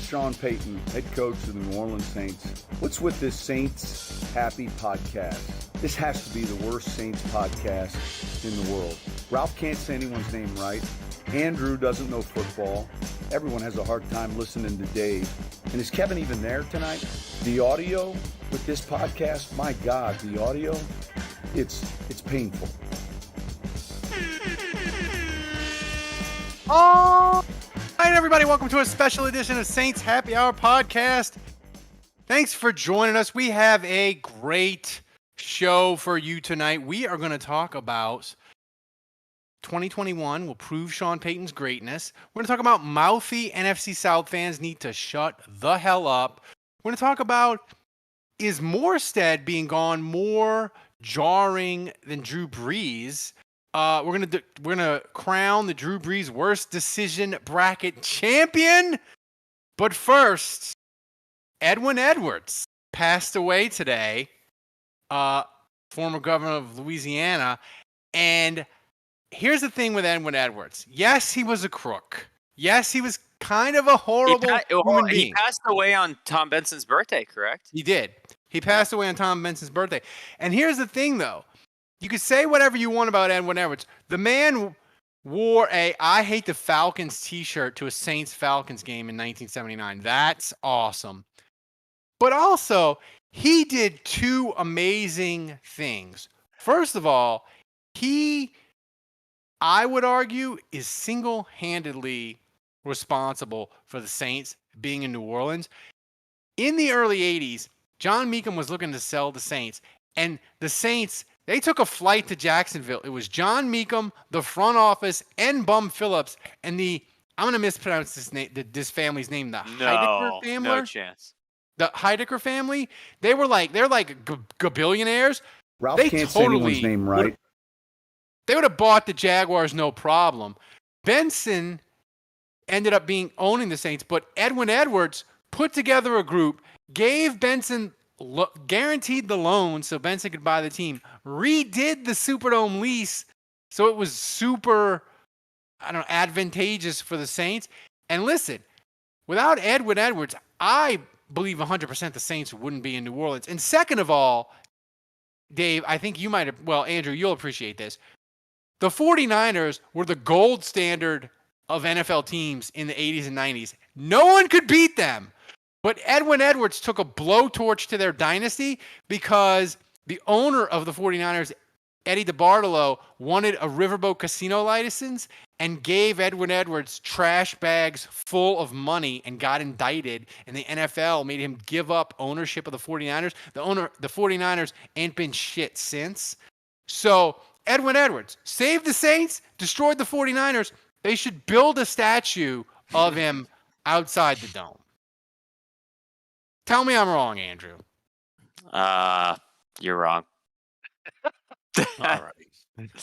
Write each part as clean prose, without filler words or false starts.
Sean Payton, head coach of the New Orleans Saints. What's with this Saints Happy podcast? This has to be the worst Saints podcast in the world. Ralph can't say anyone's name right. Andrew doesn't know football. Everyone has a hard time listening to Dave. And is Kevin even there tonight? The audio with this podcast, my God, the audio, it's painful. All right, everybody, welcome to a special edition of Saints Happy Hour podcast. Thanks for joining us. We have a great show for you tonight. We are going to talk about 2021 will prove Sean Payton's greatness. We're going to talk about Mouthy NFC South fans need to shut the hell up. We're going to talk about, is Morstead being gone more jarring than Drew Brees? We're gonna crown the Drew Brees worst decision bracket champion. But first, Edwin Edwards passed away today, former governor of Louisiana. And here's the thing with Edwin Edwards. Yes, he was a crook. Yes, he was kind of a horrible human being. He passed away on Tom Benson's birthday, correct? He did. He passed away on Tom Benson's birthday. And here's the thing, though. You could say whatever you want about Edwin Edwards. The man wore a I Hate the Falcons t-shirt to a Saints-Falcons game in 1979. That's awesome. But also, he did two amazing things. First of all, I would argue, is single-handedly responsible for the Saints being in New Orleans. In the early 80s, John Meekum was looking to sell the Saints, and the Saints, they took a flight to Jacksonville. It was John Meekum, the front office, and Bum Phillips, and I'm going to mispronounce this family's name, the Heidecker family. No chance. The Heidecker family, they're like gabillionaires. Ralph can't say anyone's name right. They would have bought the Jaguars, no problem. Benson ended up owning the Saints, but Edwin Edwards put together a group, gave Benson guaranteed the loan so Benson could buy the team, redid the Superdome lease so it was super, advantageous for the Saints. And listen, without Edwin Edwards, I believe 100% the Saints wouldn't be in New Orleans. And second of all, Dave, I think you might have, Andrew, you'll appreciate this. The 49ers were the gold standard of NFL teams in the 80s and 90s. No one could beat them. But Edwin Edwards took a blowtorch to their dynasty because the owner of the 49ers, Eddie DeBartolo, wanted a riverboat casino license and gave Edwin Edwards trash bags full of money and got indicted. And the NFL made him give up ownership of the 49ers. The 49ers ain't been shit since. So Edwin Edwards saved the Saints, destroyed the 49ers. They should build a statue of him outside the dome. Tell me I'm wrong, Andrew. You're wrong. All right.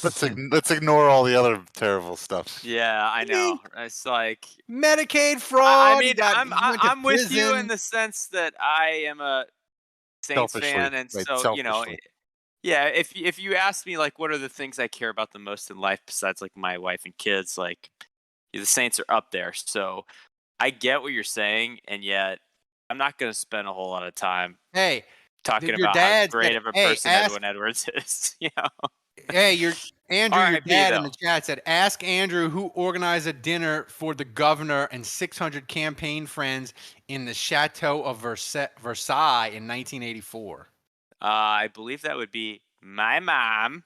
Let's ignore all the other terrible stuff. Yeah, I know. It's like Medicaid fraud. I'm with you in the sense that I am a Saints fan, and so yeah. If you ask me like what are the things I care about the most in life besides like my wife and kids, like the Saints are up there. So I get what you're saying, and yet I'm not going to spend a whole lot of time talking about how great of a person Edwin Edwards is. Hey, Andrew, right, your dad in the chat said, ask Andrew who organized a dinner for the governor and 600 campaign friends in the Chateau of Versailles in 1984. I believe that would be my mom.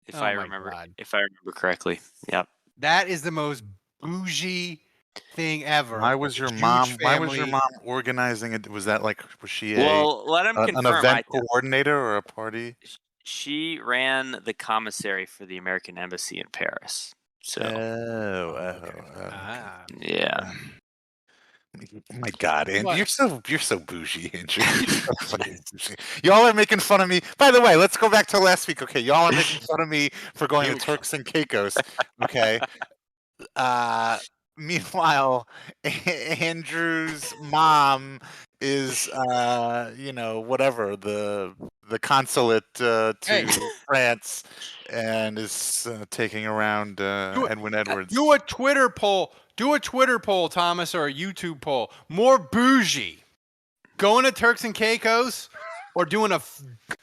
If I remember correctly. Yep. That is the most bougie thing ever. Why was your mom organizing it? Was that like, was she let him an event coordinator or a party? She ran the commissary for the American Embassy in Paris. So yeah. Oh my God, Andrew, you're so bougie, Andrew. Y'all are making fun of me. By the way, let's go back to last week. Okay, y'all are making fun of me for going to Turks and Caicos. Okay. Meanwhile, Andrew's mom is whatever the consulate to France, and is taking around Edwin Edwards. Do a Twitter poll. Thomas, or a YouTube poll. More bougie, going to Turks and Caicos, or doing a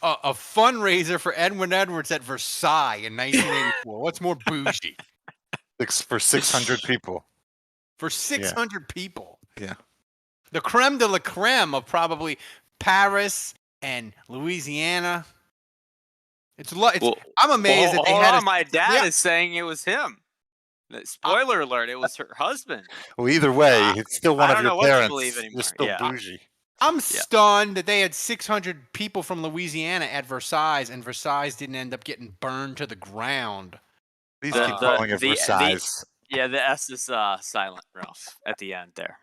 fundraiser for Edwin Edwards at Versailles in 1984? What's more bougie? For 600 people. For 600 people. Yeah. The creme de la creme of probably Paris and Louisiana. I'm amazed that they had. My dad is saying it was him. Spoiler alert! It was her husband. Well, either way, it's still one of your parents. You're still bougie. I'm stunned that they had 600 people from Louisiana at Versailles, and Versailles didn't end up getting burned to the ground. Please keep calling it Versailles. The S is silent, Ralph, at the end there.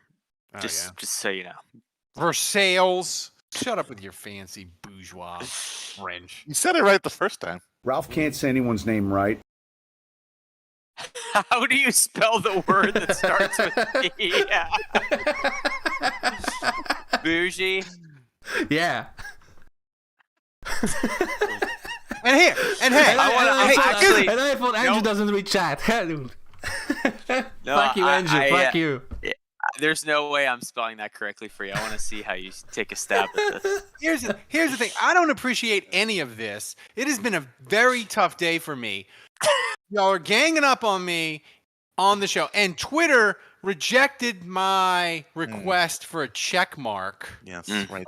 Just so you know. Versailles. Shut up with your fancy bourgeois French. You said it right the first time. Ralph can't say anyone's name right. How do you spell the word that starts with B? Bougie. Yeah. And I thought Andrew doesn't read chat. Fuck you, Andrew. Fuck you. There's no way I'm spelling that correctly for you. I want to see how you take a stab at this. Here's the thing. I don't appreciate any of this. It has been a very tough day for me. Y'all are ganging up on me on the show, and Twitter rejected my request for a check mark. Yes, right.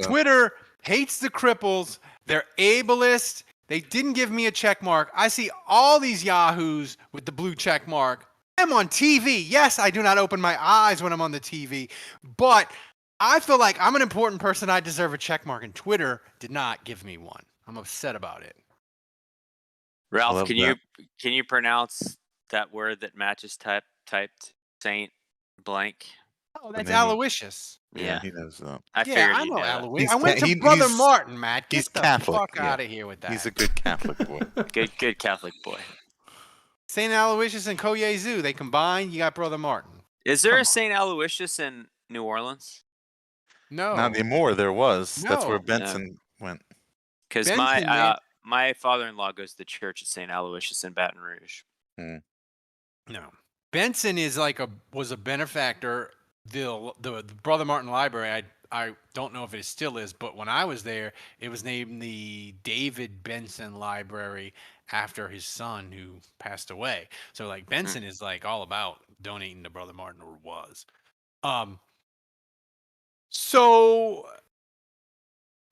Twitter hates the cripples. They're ableist. They didn't give me a check mark. I see all these yahoos with the blue check mark. I'm on TV. Yes, I do not open my eyes when I'm on the TV, but I feel like I'm an important person. I deserve a check mark, and Twitter did not give me one. I'm upset about it. Ralph, can you pronounce that word that Matt just typed? Saint blank. Oh, that's Aloysius. Yeah, he knows that. I figured I know Aloysius. I went to Brother Martin, Matt. Get the fuck out of here with that. He's a good Catholic boy. good Catholic boy. Saint Aloysius and Koyezu, they combined. You got Brother Martin. Is there a Saint Aloysius in New Orleans? No. Not anymore. There was. No. That's where Benson went. Because my father-in-law goes to church at Saint Aloysius in Baton Rouge. No. Benson was a benefactor. The Brother Martin Library, I don't know if it still is, but when I was there, it was named the David Benson Library after his son who passed away. So Benson is all about donating to Brother Martin, or was. So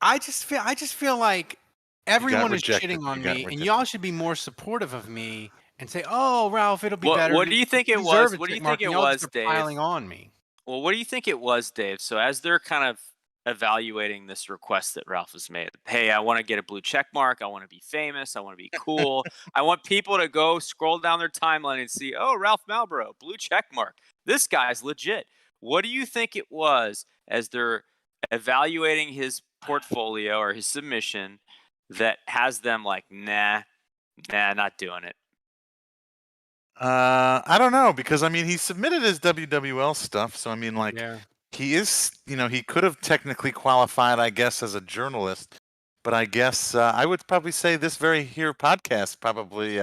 I just feel like everyone is shitting on me, and y'all should be more supportive of me and say, "Oh, Ralph, it'll be better." What do you think it was? What do you think it was, Dave? Piling on me. Well, what do you think it was, Dave? So as they're kind of evaluating this request that Ralph has made, hey, I want to get a blue check mark. I want to be famous. I want to be cool. I want people to go scroll down their timeline and see, oh, Ralph Malbrough, blue check mark. This guy's legit. What do you think it was as they're evaluating his portfolio or his submission that has them nah, not doing it? I don't know, because he submitted his WWL stuff, so he is, he could have technically qualified, I guess, as a journalist, but I guess I would probably say this very here podcast probably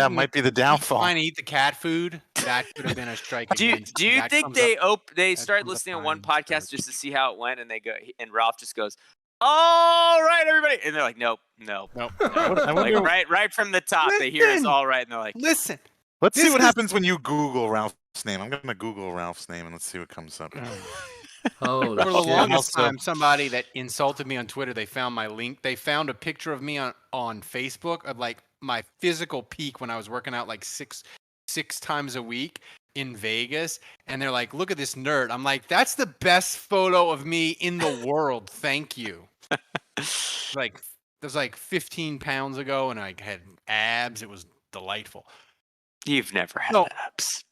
might be the downfall. Trying to eat the cat food, that could have been a strike. Do you think they started listening to one podcast just to see how it went, and they go, and Ralph just goes, all right, everybody, and they're like, nope. Right from the top, they hear it's all right, and they're like, listen. Let's see what happens when you Google Ralph's name. I'm gonna Google Ralph's name and let's see what comes up. For the longest time, somebody that insulted me on Twitter, they found my link. They found a picture of me on Facebook of my physical peak when I was working out six times a week in Vegas, and they're like, look at this nerd. I'm like, that's the best photo of me in the world. Thank you. It was 15 pounds ago, and I had abs. It was delightful. You've never had abs.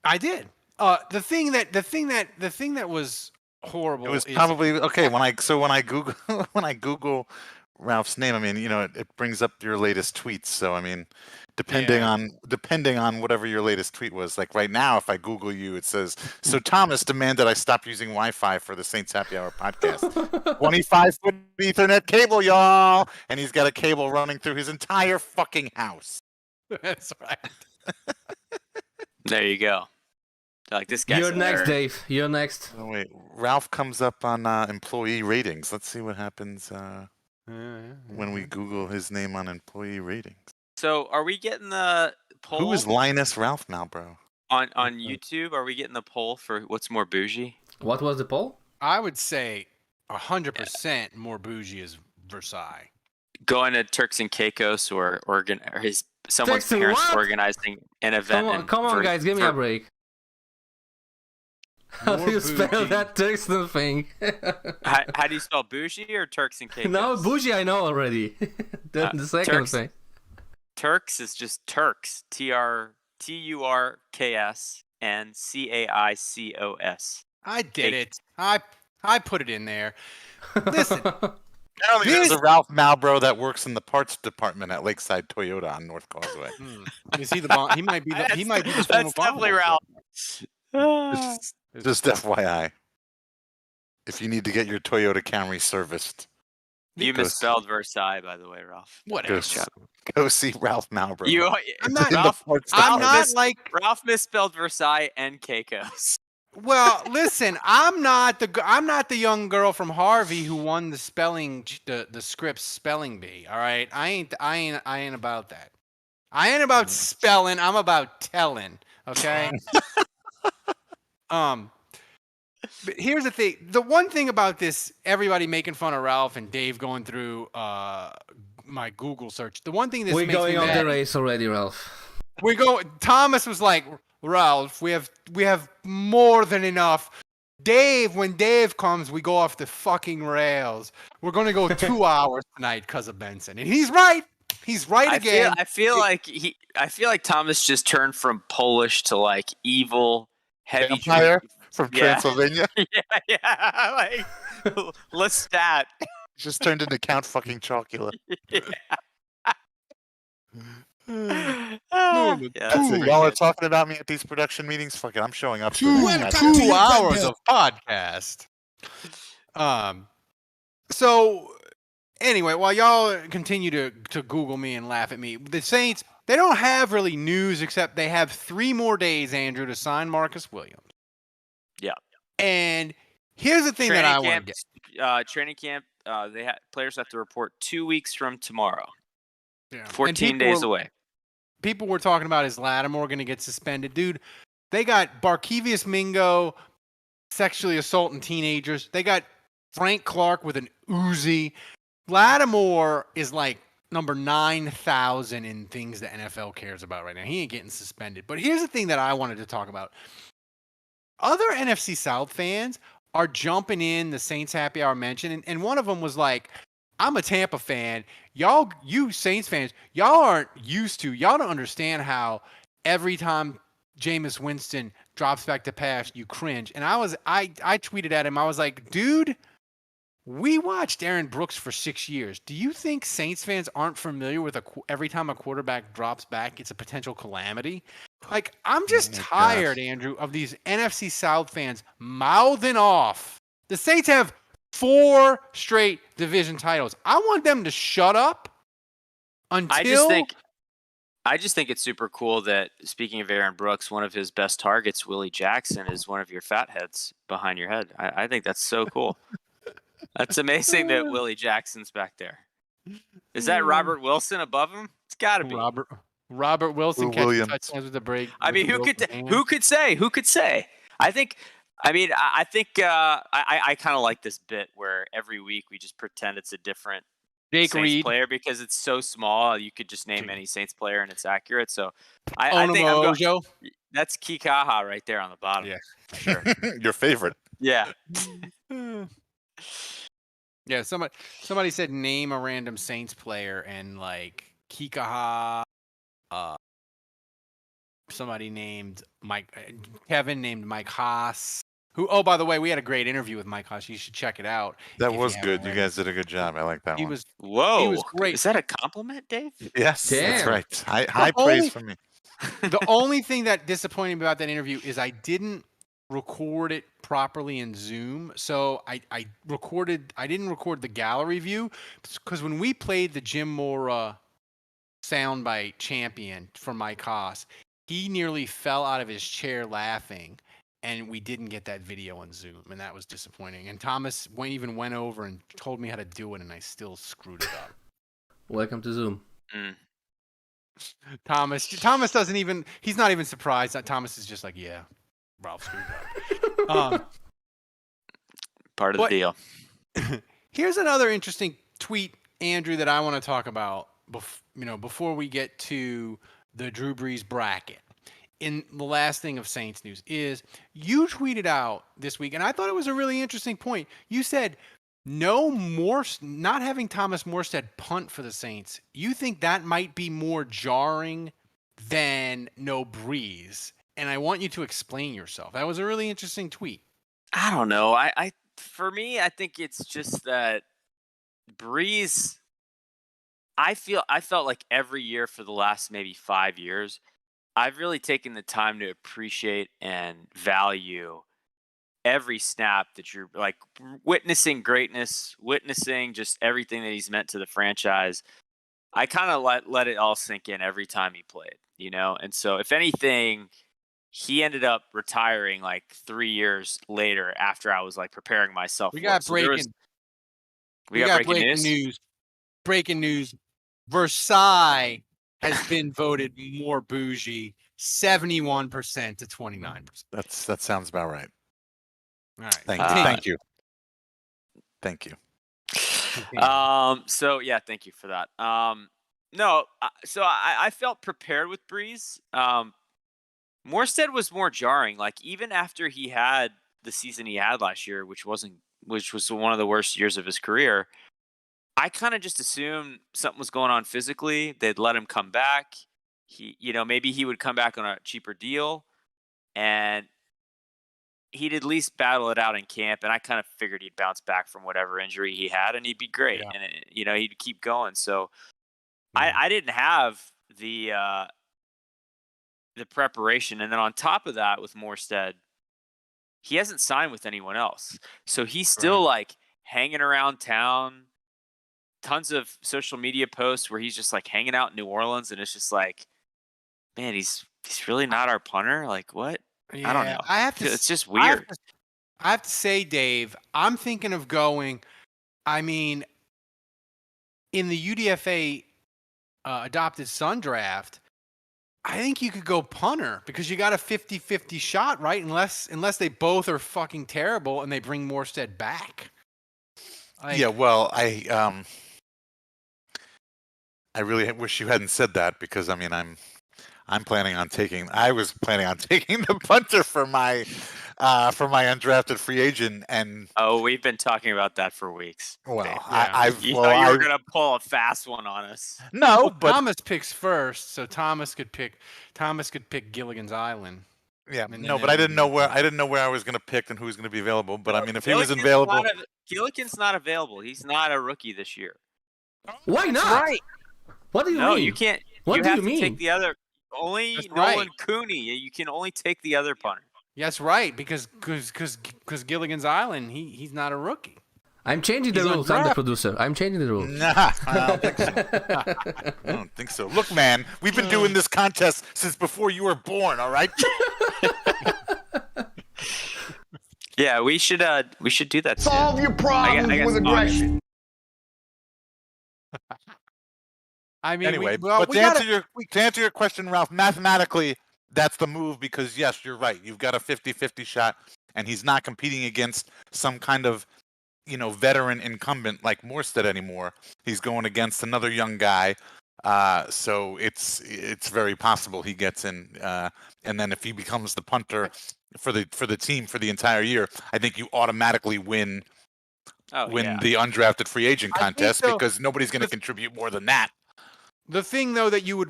I did. The thing that was horrible. It was probably okay when I Google Ralph's name, I mean, it brings up your latest tweets. So I mean, depending on whatever your latest tweet was, like right now, if I Google you, it says, "So Thomas demanded I stop using Wi-Fi for the Saints Happy Hour podcast. 25-foot Ethernet cable, y'all," and he's got a cable running through his entire fucking house. That's right. There you go. Like this guy's. You're next, Dave. You're next. Oh, wait, Ralph comes up on employee ratings. Let's see what happens when we Google his name on employee ratings. So, are we getting the poll? Who is Linus Ralph now, bro? On YouTube, are we getting the poll for what's more bougie? What was the poll? I would say 100% more bougie is Versailles. Going to Turks and Caicos or someone's parents organizing an event. Come on, guys, give me a break. How do you spell that Turkson thing? How do you spell bougie or Turks and Caicos? No, bougie I know already. the second thing. Turks is just Turks. TURKS and CAICOS. I did it. I put it in there. Listen. Apparently there's a Ralph Malbro that works in the parts department at Lakeside Toyota on North Causeway. Is he the bomb? He might be the That's definitely Ralph. Just FYI. If you need to get your Toyota Camry serviced. You misspelled Versailles, by the way, Ralph. Whatever. Go see Ralph Malbro. Ralph misspelled Versailles and Caicos. Well, listen, I'm not the young girl from Harvey who won the Scripps spelling bee. All right, I ain't about that. I ain't about spelling. I'm about telling. Okay. But here's the thing. The one thing about this, everybody making fun of Ralph and Dave going through my Google search. The one thing this we're makes going me on mad, the race already, Ralph. Thomas was like, Ralph, we have more than enough. Dave, when Dave comes, we go off the fucking rails. We're gonna go 2 hours tonight because of Benson, and he's right. He's right again. I feel like Thomas just turned from Polish to like evil heavy vampire from Transylvania. Yeah, like Lestat. Just turned into Count fucking Chocula. Y'all are talking about me at these production meetings. Fuck it, I'm showing up. 2 hours of podcast. So anyway, while y'all continue to Google me and laugh at me, the Saints, they don't have really news except they have 3 more days, Andrew, to sign Marcus Williams. Yeah. And here's the thing that I want to get. Training camp, players have to report 2 weeks from tomorrow. Yeah. 14 days away. People were talking about, is Lattimore going to get suspended? Dude, they got Barkevius Mingo sexually assaulting teenagers. They got Frank Clark with an Uzi. Lattimore is like number 9,000 in things the NFL cares about right now. He ain't getting suspended. But here's the thing that I wanted to talk about. Other NFC South fans are jumping in the Saints Happy Hour mention, and one of them was like, I'm a Tampa fan. You Saints fans, y'all don't understand how every time Jameis Winston drops back to pass, you cringe. And I tweeted at him, I was like, dude, we watched Aaron Brooks for 6 years. Do you think Saints fans aren't familiar with every time a quarterback drops back, it's a potential calamity? Like, I'm just tired, Andrew, of these NFC South fans mouthing off. The Saints have 4 straight division titles. I want them to shut up until... I just think it's super cool that, speaking of Aaron Brooks, one of his best targets, Willie Jackson, is one of your fat heads behind your head. I think that's so cool. That's amazing that Willie Jackson's back there. Is that Robert Wilson above him? It's got to be. Robert Wilson catching touchdowns with a break. I mean, who could say? Who could say? I kind of like this bit where every week we just pretend it's a different Saints player because it's so small. You could just name any Saints player and it's accurate. So I think I'm going, that's Kikaha right there on the bottom. Yeah, for sure. Your favorite. Yeah. Yeah. Somebody said name a random Saints player, and like Kikaha. Somebody named Kevin named Mike Haas. Who? Oh, by the way, we had a great interview with Mike Haas. You should check it out. That was good. You guys did a good job. I like that one. He was great. Is that a compliment, Dave? Yes, Damn. that's right. High praise from me. The only thing that disappointed me about that interview is I didn't record it properly in Zoom. So I didn't record the gallery view because when we played the Jim Mora soundbite champion for Mike Haas, he nearly fell out of his chair laughing, and we didn't get that video on Zoom, and that was disappointing. And Thomas went over and told me how to do it, and I still screwed it up. Welcome to Zoom. Thomas doesn't even, he's not even surprised. Thomas is just like, yeah, Ralph screwed up. Part of the deal. Here's another interesting tweet, Andrew, that I want to talk about before we get to the Drew Brees bracket. In the last thing of Saints news is you tweeted out this week, and I thought it was a really interesting point. You said not having Thomas Morstead punt for the Saints. You think that might be more jarring than no Brees, and I want you to explain yourself. That was a really interesting tweet. I don't know. For me, I think it's just that Brees. I felt like every year for the last maybe 5 years, I've really taken the time to appreciate and value every snap that you're like witnessing greatness, witnessing just everything that he's meant to the franchise. I kind of let it all sink in every time he played, And so if anything, he ended up retiring like 3 years later after I was like preparing myself. We got breaking news. Breaking news. Versailles has been voted more bougie, 71% to 29%. That sounds about right. All right. Thank you. So yeah, thank you for that. So I felt prepared with Brees. Morstead was more jarring. Like even after he had the season he had last year, which was one of the worst years of his career, I kind of just assumed something was going on physically. They'd let him come back. Maybe he would come back on a cheaper deal, and he'd at least battle it out in camp. And I kind of figured he'd bounce back from whatever injury he had, and he'd be great. Yeah. And he'd keep going. So I didn't have the preparation, and then on top of that, with Morstead, he hasn't signed with anyone else, so he's still like hanging around town. Tons of social media posts where he's just like hanging out in New Orleans, and it's just like, man, he's really not our punter. Like what? Yeah, I don't know. It's just weird. I have to say, Dave, I'm thinking of going. I mean, in the UDFA adopted son draft, I think you could go punter because you got a 50-50 shot, right? Unless they both are fucking terrible and they bring Morstead back. Yeah, well, I really wish you hadn't said that because I mean I was planning on taking the punter for my undrafted free agent, and we've been talking about that for weeks. Well, yeah. You were gonna pull a fast one on us. No, but Thomas picks first, so Thomas could pick Gilligan's Island. Yeah, no, but I didn't know where I was going to pick and who was going to be available. But I mean, if he was available, Gilligan's not available. He's not a rookie this year. Why not? That's right. What do you mean? No, you can't. What do you mean? Take the other. Only Nolan Cooney. You can only take the other punter. That's right, because Gilligan's Island, he's not a rookie. I'm changing the rules. I'm the producer. I'm changing the rules. Nah, I don't think so. I don't think so. Look, man, we've been doing this contest since before you were born. All right. Yeah, we should do that. Solve your problems with aggression. I mean, anyway, but to answer your question, Ralph, mathematically, that's the move because yes, you're right. You've got a 50-50 shot, and he's not competing against some kind of veteran incumbent like Morstead anymore. He's going against another young guy. So it's very possible he gets in. And then if he becomes the punter for the team for the entire year, I think you automatically win the undrafted free agent contest because nobody's going to contribute more than that. The thing that you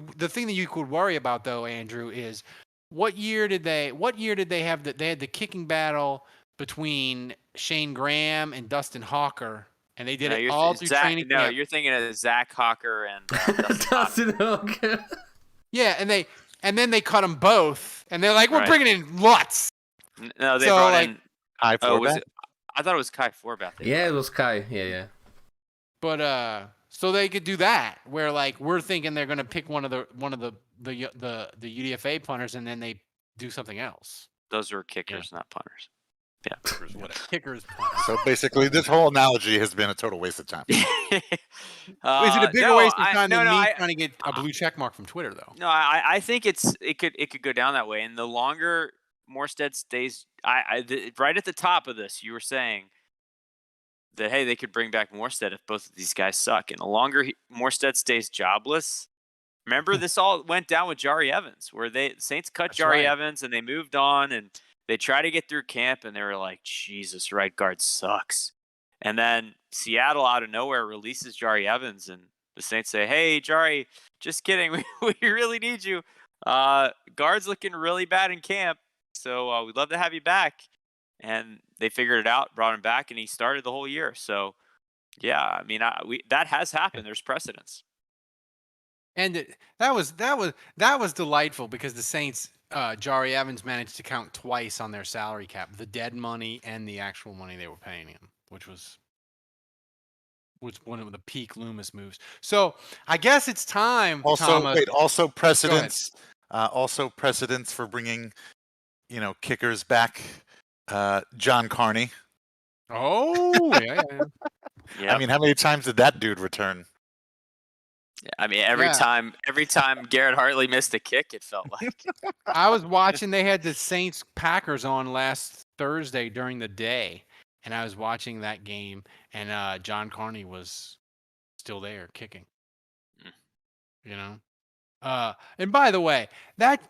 could worry about though, Andrew, is what year did they have they had the kicking battle between Shane Graham and Dustin Hawker, and they did No, it all through training No, camp. you're thinking of Zach Hawker and Dustin Hawker. Yeah, and then they cut them both, and they're like, we're Right. bringing in Lutz. No, they So, brought like- in. Kai Oh, was Forbath? it? I thought it was Kai Forbath. Yeah, it was Kai. Yeah. But so they could do that, where like we're thinking they're gonna pick one of the UDFA punters, and then they do something else. Those were kickers, not punters. Kickers. So basically, this whole analogy has been a total waste of time. Is it a bigger waste of time than me trying to get a blue check mark from Twitter, though? No, I think it could go down that way, and the longer Morstead stays, right at the top of this, you were saying that hey, they could bring back Morstead if both of these guys suck, and the longer Morstead stays jobless. Remember, this all went down with Jari Evans, where the Saints cut Jari Evans and they moved on, and they tried to get through camp, and they were like, Jesus, right guard sucks. And then Seattle out of nowhere releases Jari Evans, and the Saints say, hey, Jari, just kidding. We really need you. Guard's looking really bad in camp, so we'd love to have you back. And they figured it out, brought him back, and he started the whole year. So, yeah, I mean, that has happened. There's precedence. And that was delightful because the Saints, Jari Evans managed to count twice on their salary cap, the dead money and the actual money they were paying him, which was one of the peak Loomis moves. So I guess it's time. Thomas. Also precedence for bringing, kickers back. John Carney. Oh, yeah. Yeah. I mean, how many times did that dude return? I mean, every time Garrett Hartley missed a kick, it felt like. I was watching. They had the Saints Packers on last Thursday during the day, and I was watching that game, and John Carney was still there kicking. And by the way, that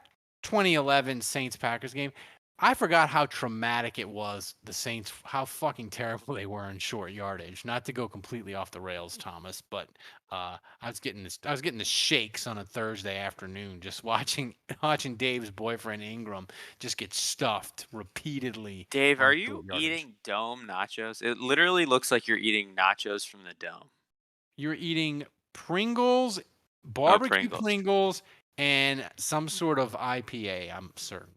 2011 Saints Packers game, I forgot how traumatic it was. The Saints, how fucking terrible they were in short yardage. Not to go completely off the rails, Thomas, but I was getting the shakes on a Thursday afternoon just watching Dave's boyfriend Ingram just get stuffed repeatedly. Dave, are you eating dome nachos? It literally looks like you're eating nachos from the dome. You're eating Pringles, barbecue Pringles, and some sort of IPA, I'm certain.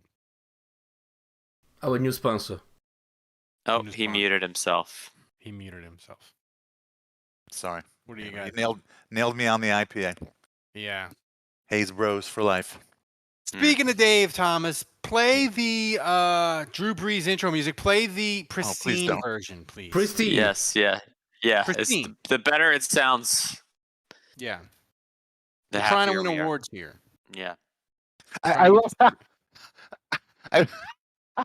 Our new sponsor. Oh, he muted himself. Sorry. What do you got? Nailed me on the IPA. Yeah. Hayes Bros for life. Speaking of Dave, Thomas, play the Drew Brees intro music. Play the pristine version, please. Pristine. Yes, yeah. Pristine. The better it sounds. Yeah. The We're trying to win awards here. Yeah. I love how I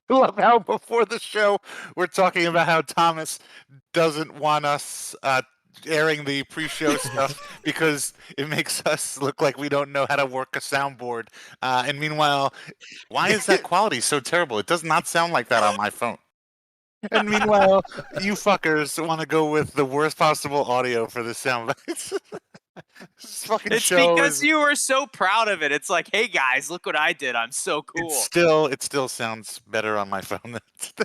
love how before the show we're talking about how Thomas doesn't want us airing the pre-show stuff because it makes us look like we don't know how to work a soundboard. And meanwhile, why is that quality so terrible? It does not sound like that on my phone. And meanwhile, you fuckers want to go with the worst possible audio for the sound. This fucking it's show because you were so proud of it. It's like, hey guys, look what I did. I'm so cool. It still sounds better on my phone.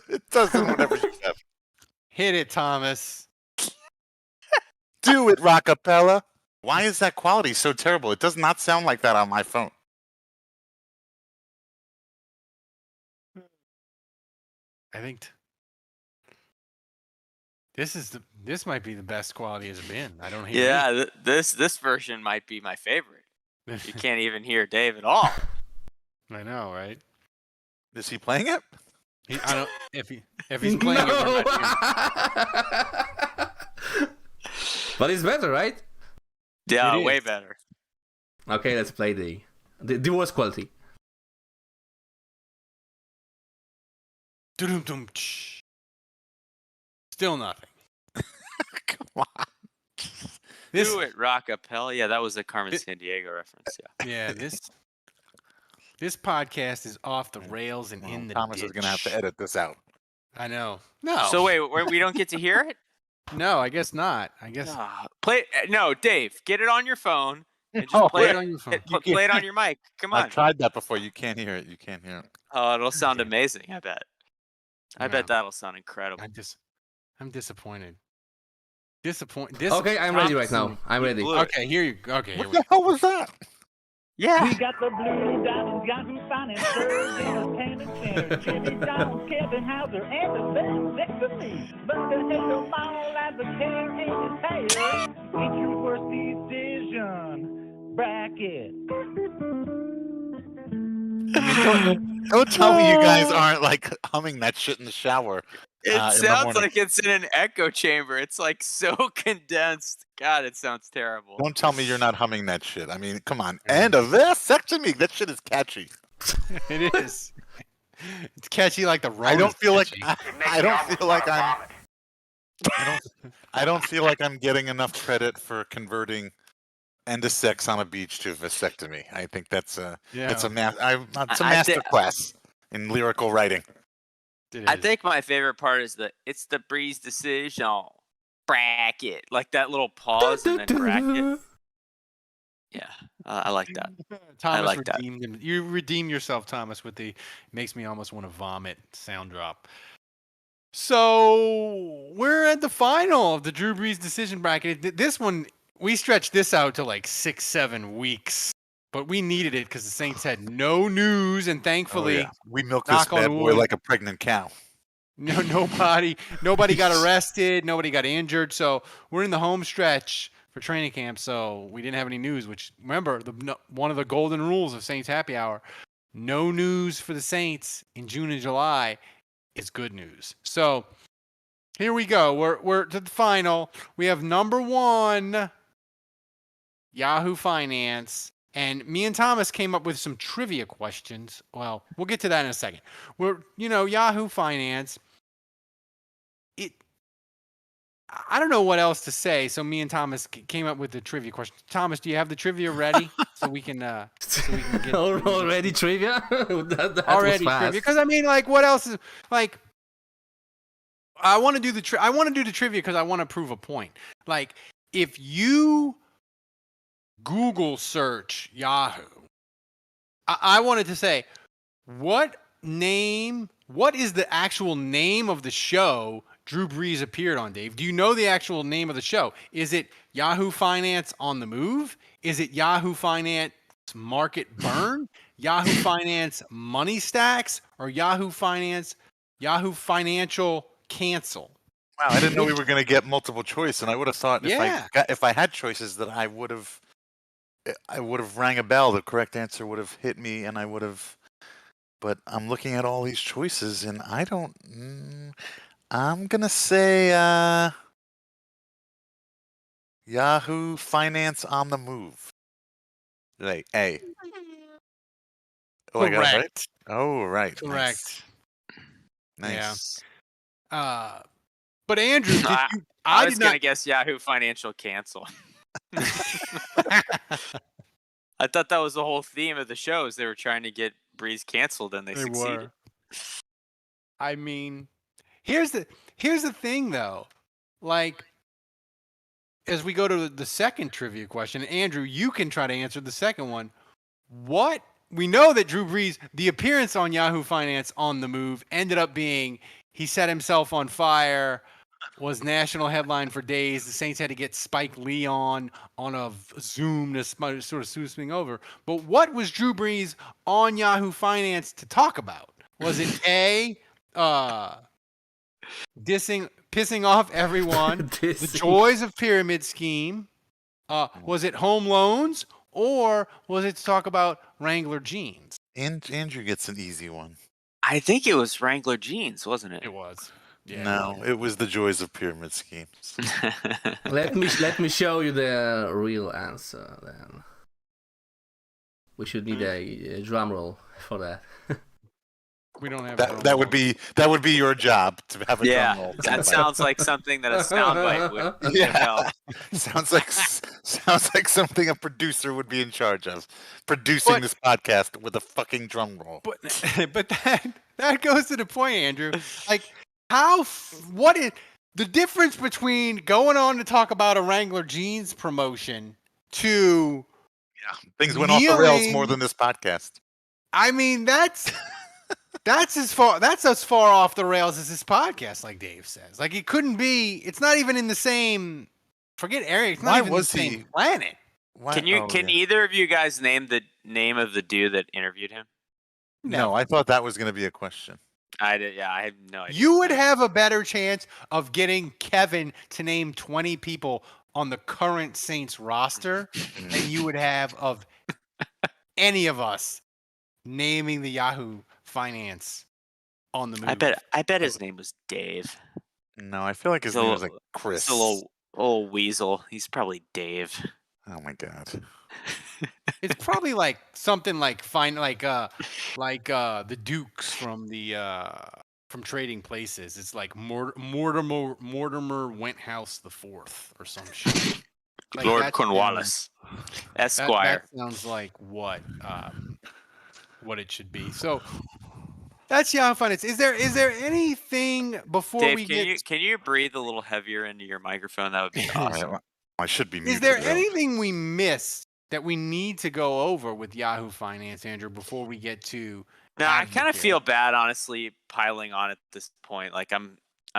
It doesn't. Whatever you have. Hit it, Thomas. Do it, Rockapella. Why is that quality so terrible? It does not sound like that on my phone. I think this might be the best quality it's been. I don't hear. Yeah, this version might be my favorite. You can't even hear Dave at all. I know, right? Is he playing it? I don't. If he's playing it, we're not hearing. But it's better, right? Yeah, way better. Okay, let's play the worst quality. Still nothing. Come on. Do it, Rockapella. Yeah, that was a Carmen Sandiego reference. Yeah. This podcast is off the rails and in the Thomas ditch. is gonna have to edit this out. I know. No. So wait, we don't get to hear it? No, I guess not. I guess No, Dave, get it on your phone and just play it on your phone. Play it on your mic. Come on. I've tried that before. You can't hear it. Oh, it'll sound amazing. I bet. I bet that'll sound incredible. I'm disappointed. Okay, I'm ready right now. I'm ready. Okay, here you go. Okay, what the hell was that? Yeah. We got the Blue Diamonds, Yahoo Finance, Serge, Entertainment Center, Jimmy Jones, Kevin Hauser, and the best next to me. But there ain't no ball as the care in his hair. It's your worst decision. Bracket. Don't tell me you guys aren't like humming that shit in the shower. It sounds like it's in an echo chamber. It's like so condensed. God, it sounds terrible. Don't tell me you're not humming that shit. I mean, come on. And a vasectomy. That shit is catchy. It is. It's catchy like the road. I don't feel like I'm getting enough credit for converting end of sex on a beach to vasectomy. I think that's a master class in lyrical writing. I think my favorite part is it's the Brees decision bracket, like that little pause and then bracket. Yeah, I like that. Thomas I like redeemed him. You redeem yourself, Thomas, with the makes me almost want to vomit sound drop. So we're at the final of the Drew Brees decision bracket. This one, we stretched this out to like 6-7 weeks. But we needed it because the Saints had no news, and thankfully, we milked this bad boy like a pregnant cow. No, nobody got arrested, nobody got injured. So we're in the home stretch for training camp. So we didn't have any news. Which remember, one of the golden rules of Saints Happy Hour: no news for the Saints in June and July is good news. So here we go. We're to the final. We have number 1, Yahoo Finance. And me and Thomas came up with some trivia questions. Well, we'll get to that in a second. Yahoo Finance. I don't know what else to say, so me and Thomas came up with the trivia question. Thomas, do you have the trivia ready so we can get already trivia? that already was fast. trivia? Because I mean, like, what else is like? I want to do the trivia because I want to prove a point. Like, if you Google search Yahoo, I wanted to say, what is the actual name of the show Drew Brees appeared on, Dave? Do you know the actual name of the show? Is it Yahoo Finance on the Move? Is it Yahoo Finance Market Burn? Yahoo Finance Money Stacks? Or Yahoo Financial Cancel? Wow, I didn't know we were going to get multiple choice, and I would have thought if I had choices that I would have rang a bell. The correct answer would have hit me, and I would have. But I'm looking at all these choices, and I don't. I'm gonna say Yahoo Finance on the Move. Like A. Oh, I got it right. Oh, right. Correct. Nice. Yeah. But Andrew, I was gonna guess Yahoo Financial Cancel. I thought that was the whole theme of the show. Is they were trying to get Brees canceled, and they succeeded. Were. I mean, here's the thing, though. Like, as we go to the second trivia question, Andrew, you can try to answer the second one. What we know that Drew Brees, the appearance on Yahoo Finance on the Move, ended up being he set himself on fire. Was national headline for days. The Saints had to get Spike Lee on a Zoom to sort of smooth things over. But what was Drew Brees on Yahoo Finance to talk about? Was it A, pissing off everyone, the joys of pyramid scheme? Was it home loans, or was it to talk about Wrangler jeans? Andrew gets an easy one. I think it was Wrangler jeans, wasn't it? It was. Yeah, no, it was the joys of pyramid schemes. Let me show you the real answer then. We should need a drum roll for that. We don't have that would be your job to have a drum roll. That sounds like something that a soundbite would help. Sounds like something a producer would be in charge of. Producing this podcast with a fucking drum roll. But that goes to the point, Andrew. Like, what is the difference between going on to talk about a Wrangler jeans promotion to things went off the rails more than this podcast. I mean, that's That's as far off the rails as this podcast, like Dave says. Like it couldn't be. It's not even in the same. Forget area. It's not even the same planet. Can either of you guys name the name of the dude that interviewed him? No, I thought that was going to be a question. I did. Yeah, I have no idea. You would have a better chance of getting Kevin to name 20 people on the current Saints roster than you would have of any of us naming the Yahoo Finance on the move. I bet his name was Dave. No, I feel like his name was like Chris. It's a little weasel. He's probably Dave. Oh my god. It's probably like something like the Dukes from from Trading Places. It's like Mortimer Wenthouse the Fourth or some shit. Like Lord Cornwallis, Esquire. That sounds like what it should be. So that's Yahoo Finance. Is there anything before Dave, can you breathe a little heavier into your microphone? That would be awesome. I should be muted. Is there anything we missed that we need to go over with Yahoo Finance, Andrew, before we get to? No, I kind of feel bad, honestly, piling on at this point. Like I'm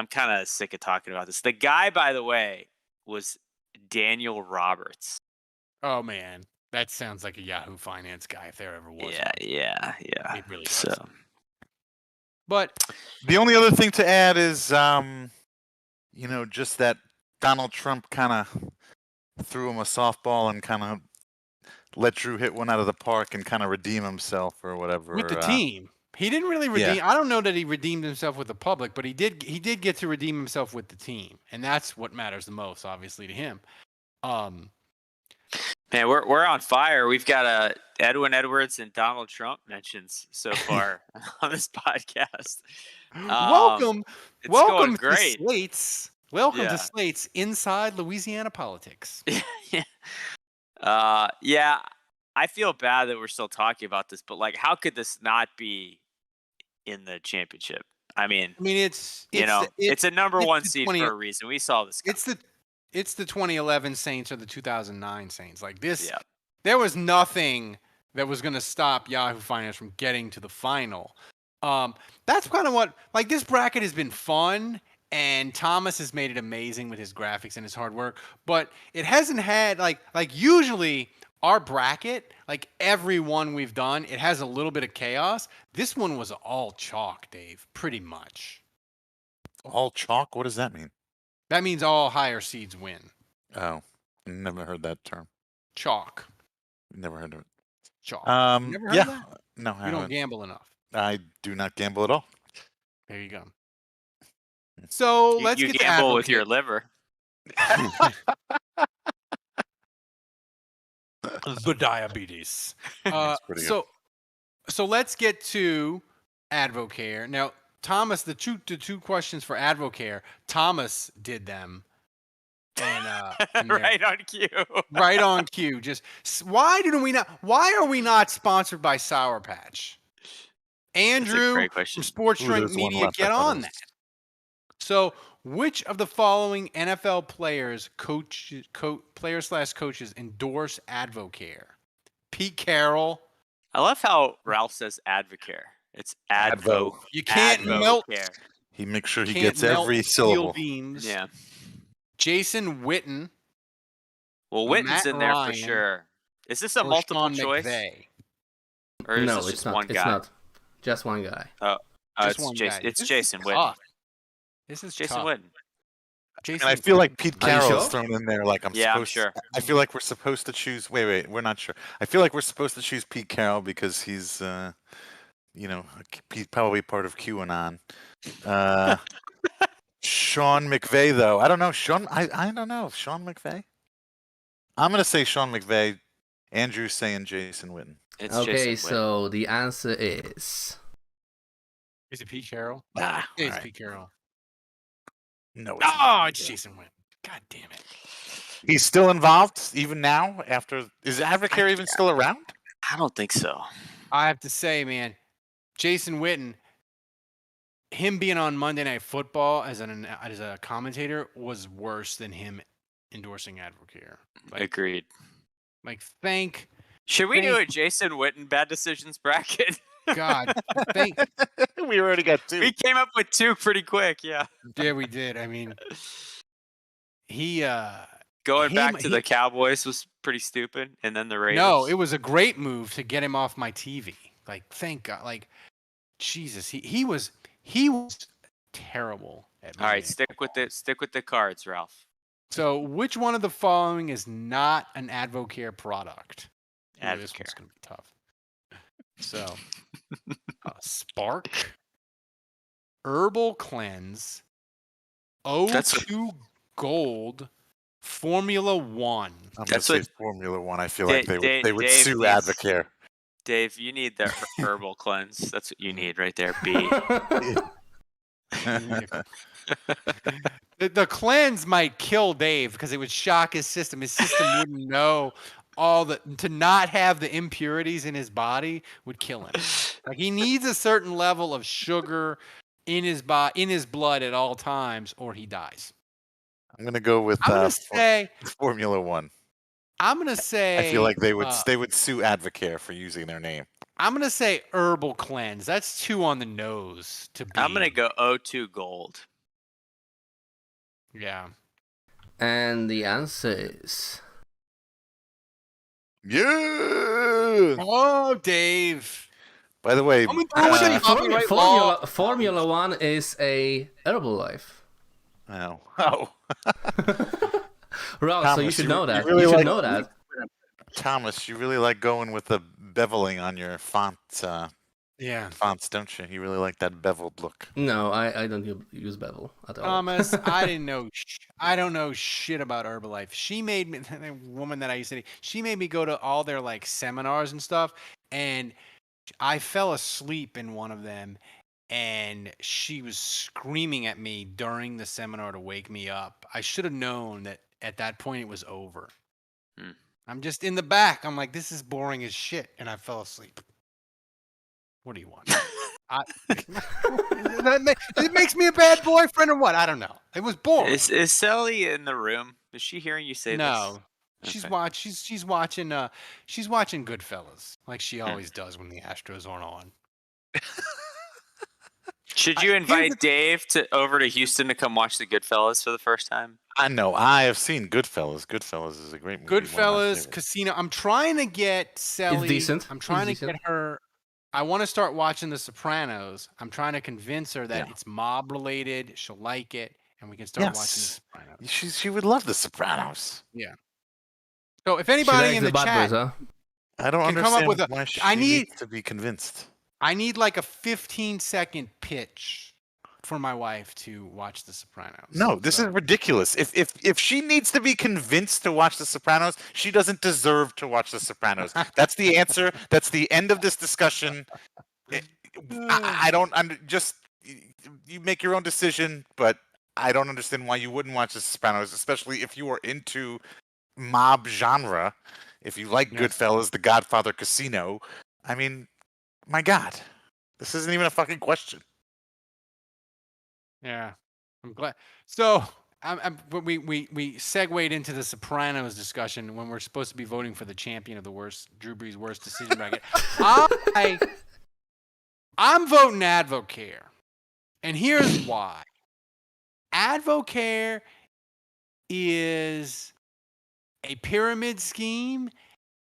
kind of sick of talking about this. The guy, by the way, was Daniel Roberts. Oh man, that sounds like a Yahoo Finance guy if there ever was. Yeah. It really does. So, but the only other thing to add is, just that Donald Trump kind of threw him a softball and kind of let Drew hit one out of the park and kind of redeem himself or whatever. With the team. He didn't really redeem. Yeah. I don't know that he redeemed himself with the public, but he did get to redeem himself with the team. And that's what matters the most, obviously, to him. Man, we're on fire. We've got Edwin Edwards and Donald Trump mentions so far on this podcast. Welcome going to great. Slate's. Welcome to Slate's Inside Louisiana Politics. Yeah, I feel bad that we're still talking about this, but like, how could this not be in the championship? I mean, it's a number one seed for a reason. We saw this. It's the 2011 Saints or the 2009 Saints. Like this, there was nothing that was going to stop Yahoo Finance from getting to the final. That's kind of what, like, this bracket has been fun. And Thomas has made it amazing with his graphics and his hard work, but it hasn't had like usually our bracket, like every one we've done, it has a little bit of chaos. This one was all chalk, Dave, pretty much. All chalk? What does that mean? That means all higher seeds win. Oh, never heard that term. Chalk. Never heard of it. Chalk. Never heard of that? No, you don't gamble enough. I do not gamble at all. There you go. So let's get to gamble with your liver. The diabetes. So let's get to Advocare. Now, Thomas, the two questions for Advocare, Thomas did them. And right on cue. Right on cue. Just why are we not sponsored by Sour Patch? Andrew from Sports Drink Media, get on that. So, which of the following NFL players, players/coaches endorse Advocare? Pete Carroll. I love how Ralph says Advocare. It's Advo. You can't melt. He makes sure he gets every syllable. Beams. Yeah. Jason Witten. Well, Witten's in there for sure. Is this a multiple choice? Or is this just one guy? It's not. Just one guy. It's Jason Witten. This is Jason Witten. And I feel like Pete Carroll's thrown in there like I'm sure. I feel like we're supposed to choose. Wait, we're not sure. I feel like we're supposed to choose Pete Carroll because he's, he's probably part of QAnon. Sean McVay, though. I don't know. I don't know. Sean McVay? I'm going to say Sean McVay. Andrew's saying Jason Witten. So the answer is... Is it Pete Carroll? It's Pete Carroll. No. It's Jason Witten. God damn it. He's still involved even now after... Is Advocare even still around? I don't think so. I have to say, man, Jason Witten, him being on Monday Night Football as a commentator was worse than him endorsing Advocare. Agreed. Like, Should we do a Jason Witten bad decisions bracket? God, we already got 2. We came up with 2 pretty quick. Yeah. Yeah, we did. I mean, he going back to the Cowboys was pretty stupid, and then the Raiders. No, it was a great move to get him off my TV. Like, thank God. Like, Jesus, he was terrible at All right, stick with the cards, Ralph. So, which one of the following is not an Advocare product? Advocare. This one's gonna be tough. So, Spark, Herbal Cleanse, O2 Gold, Formula One. I'm gonna say Formula One. I feel like they would sue Advocare. Dave, you need the herbal cleanse. That's what you need right there. B. The cleanse might kill Dave because it would shock his system. His system wouldn't know to not have the impurities in his body would kill him. Like, he needs a certain level of sugar in his blood at all times, or he dies. I'm gonna go with Formula One. I'm gonna say I feel like they would sue Advocare for using their name. I'm gonna say Herbal Cleanse. That's too on the nose to be. I'm gonna go O2 Gold. Yeah. And the answer is yeah. Oh, Dave. By the way, Formula One is a Herbalife. Oh. Ralph, Thomas, so you should know that. Really you should know that. Thomas, you really like going with the beveling on your font. Yeah. Fonts, don't you? You really like that beveled look. No, I don't use bevel at all. Thomas, I don't know shit about Herbalife. She made me, the woman that I used to date, she made me go to all their like seminars and stuff, and I fell asleep in one of them, and she was screaming at me during the seminar to wake me up. I should have known that at that point it was over. I'm just in the back. I'm like, this is boring as shit, and I fell asleep. What do you want? It makes me a bad boyfriend or what? I don't know. It was boring. Is Sally in the room? Is she hearing you say this? No. She's watching Goodfellas like she always does when the Astros aren't on. Should you invite Dave over to Houston to come watch the Goodfellas for the first time? I know. I have seen Goodfellas. Goodfellas is a great movie. Goodfellas, Casino. I'm trying to get Sally. It's decent. I'm trying to get her. I want to start watching The Sopranos. I'm trying to convince her that it's mob related. She'll like it, and we can start watching The Sopranos. She would love The Sopranos. Yeah. So if anybody in the chat, I don't understand come up with why she needs to be convinced. I need like a 15-second pitch for my wife to watch The Sopranos. No, this is ridiculous. If she needs to be convinced to watch The Sopranos, she doesn't deserve to watch The Sopranos. That's the answer. That's the end of this discussion. I don't just you make your own decision, but I don't understand why you wouldn't watch The Sopranos, especially if you are into mob genre. If you like Goodfellas, The Godfather, Casino. I mean, my God, this isn't even a fucking question. Yeah, I'm glad. So we segued into the Sopranos discussion when we're supposed to be voting for the champion of the Drew Brees' worst decision bracket. I'm voting Advocare, and here's why. Advocare is a pyramid scheme,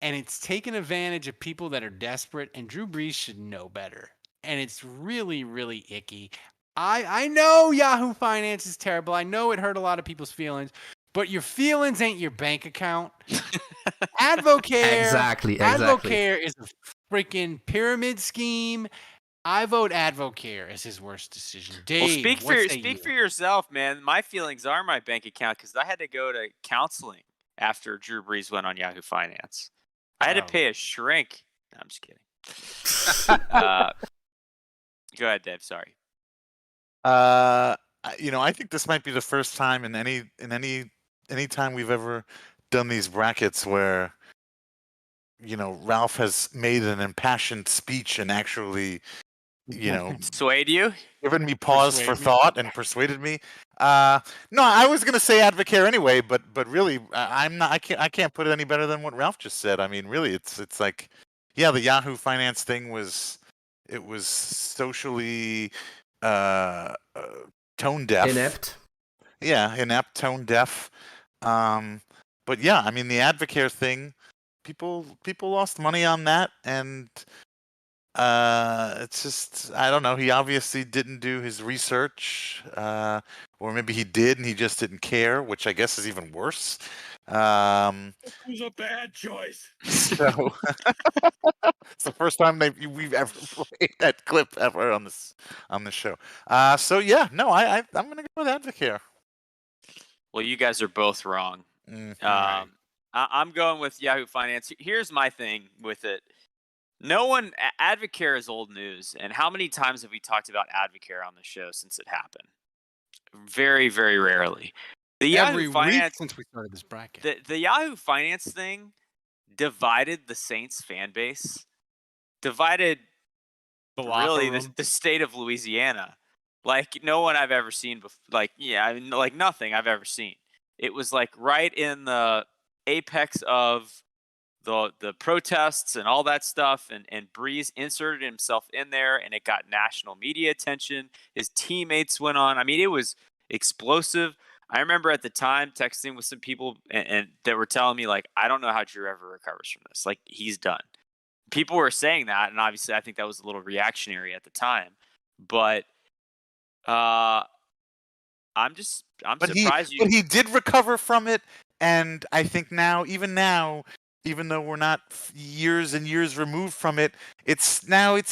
and it's taken advantage of people that are desperate, and Drew Brees should know better. And it's really, really icky. I know Yahoo Finance is terrible. I know it hurt a lot of people's feelings, but your feelings ain't your bank account. Advocare. Exactly. Advocare is a freaking pyramid scheme. I vote Advocare as his worst decision. Dave, well, speak for yourself, man. My feelings are my bank account because I had to go to counseling after Drew Brees went on Yahoo Finance. I had to pay a shrink. No, I'm just kidding. Go ahead, Dave. Sorry. I think this might be the first time in any time we've ever done these brackets where, Ralph has made an impassioned speech and actually, swayed you, given me pause for thought and persuaded me. No, I was gonna say Advocare anyway, but really, I'm not. I can't put it any better than what Ralph just said. I mean, really, it's like, yeah, the Yahoo Finance thing was It was socially tone deaf. Inept. Yeah, inept, tone deaf. But yeah, I mean the Advocare thing, people lost money on that, and it's just, I don't know. He obviously didn't do his research, or maybe he did and he just didn't care, which I guess is even worse. It was a bad choice. So it's the first time we've ever played that clip ever on the show. So yeah, no, I'm gonna go with Advocare. Well, you guys are both wrong. Mm-hmm. I'm going with Yahoo Finance. Here's my thing with it. Advocare is old news. And how many times have we talked about Advocare on the show since it happened? Very, very rarely. Every week since we started this bracket. The Yahoo Finance thing divided the Saints fan base, divided really the state of Louisiana. Like no one I've ever seen before. Like, yeah, I mean, like nothing I've ever seen. It was like right in the apex of the protests and all that stuff, and Brees inserted himself in there, and it got national media attention. His teammates went on. I mean, it was explosive. I remember at the time texting with some people and that were telling me, like, I don't know how Drew ever recovers from this. Like, he's done. People were saying that, and obviously I think that was a little reactionary at the time. But I'm surprised But he did recover from it, and I think even though we're not years and years removed from it, it's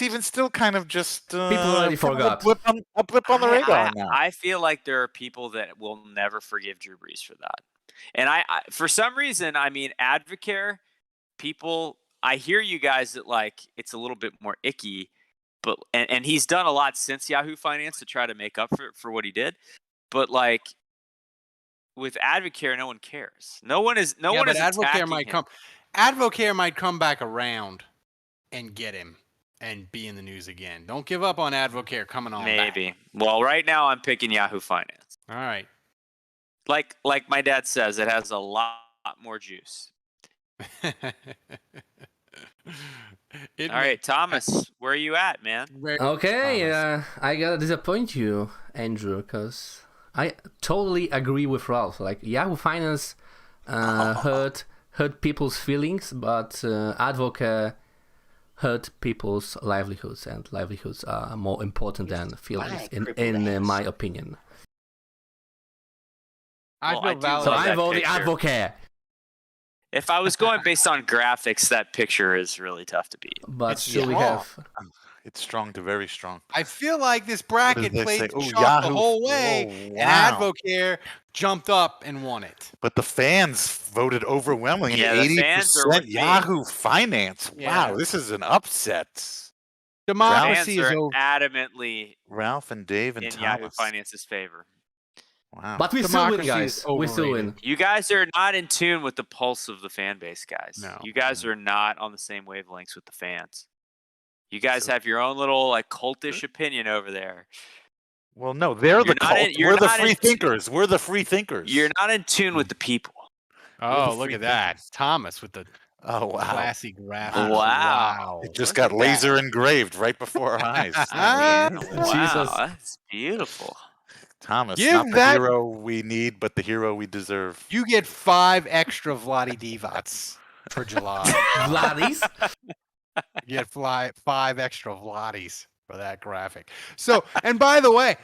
even still kind of just people already forgot. A blip on the radar now. I feel like there are people that will never forgive Drew Brees for that, and I for some reason, I mean, Advocare people. I hear you guys that like it's a little bit more icky, but and he's done a lot since Yahoo Finance to try to make up for what he did, but like. With Advocare, no one cares. No one is Advocare might him. Advocare might come back around and get him and be in the news again. Don't give up on Advocare coming on. Maybe. Back. Well, right now I'm picking Yahoo Finance. All right. Like my dad says, it has a lot more juice. All right, Thomas, where are you at, man? Okay, I gotta disappoint you, Andrew, because I totally agree with Ralph. Like Yahoo Finance hurt people's feelings, but Advocare hurt people's livelihoods, and livelihoods are more important than feelings, in my opinion. So I vote the Advocare. If I was going based on graphics, that picture is really tough to beat. But still, we have. It's strong to very strong. I feel like this bracket played the Yahoo whole way, wow. and Advocare jumped up and won it. But the fans voted overwhelmingly. Yeah, 80% Yahoo Finance. Yeah. Wow, this is an upset. Democracy is over. Adamantly Ralph and Dave and in Thomas. Yahoo Finance's favor. Wow. But we still win, guys. We still win. You guys are not in tune with the pulse of the fan base, guys. No. You guys are not on the same wavelengths with the fans. You guys have your own little like cultish opinion over there. Well, no, they're the cult. We're the free thinkers. We're the free thinkers. You're not in tune with the people. Oh, look at that. Thomas with the classy graphics. Wow. It just got laser engraved right before our eyes. Wow, Jesus. That's beautiful. Thomas, Give not that- the hero we need, but the hero we deserve. You get 5 extra Vladi Divacs for July. Vladis? You get 5 extra Vladis for that graphic. So, and by the way,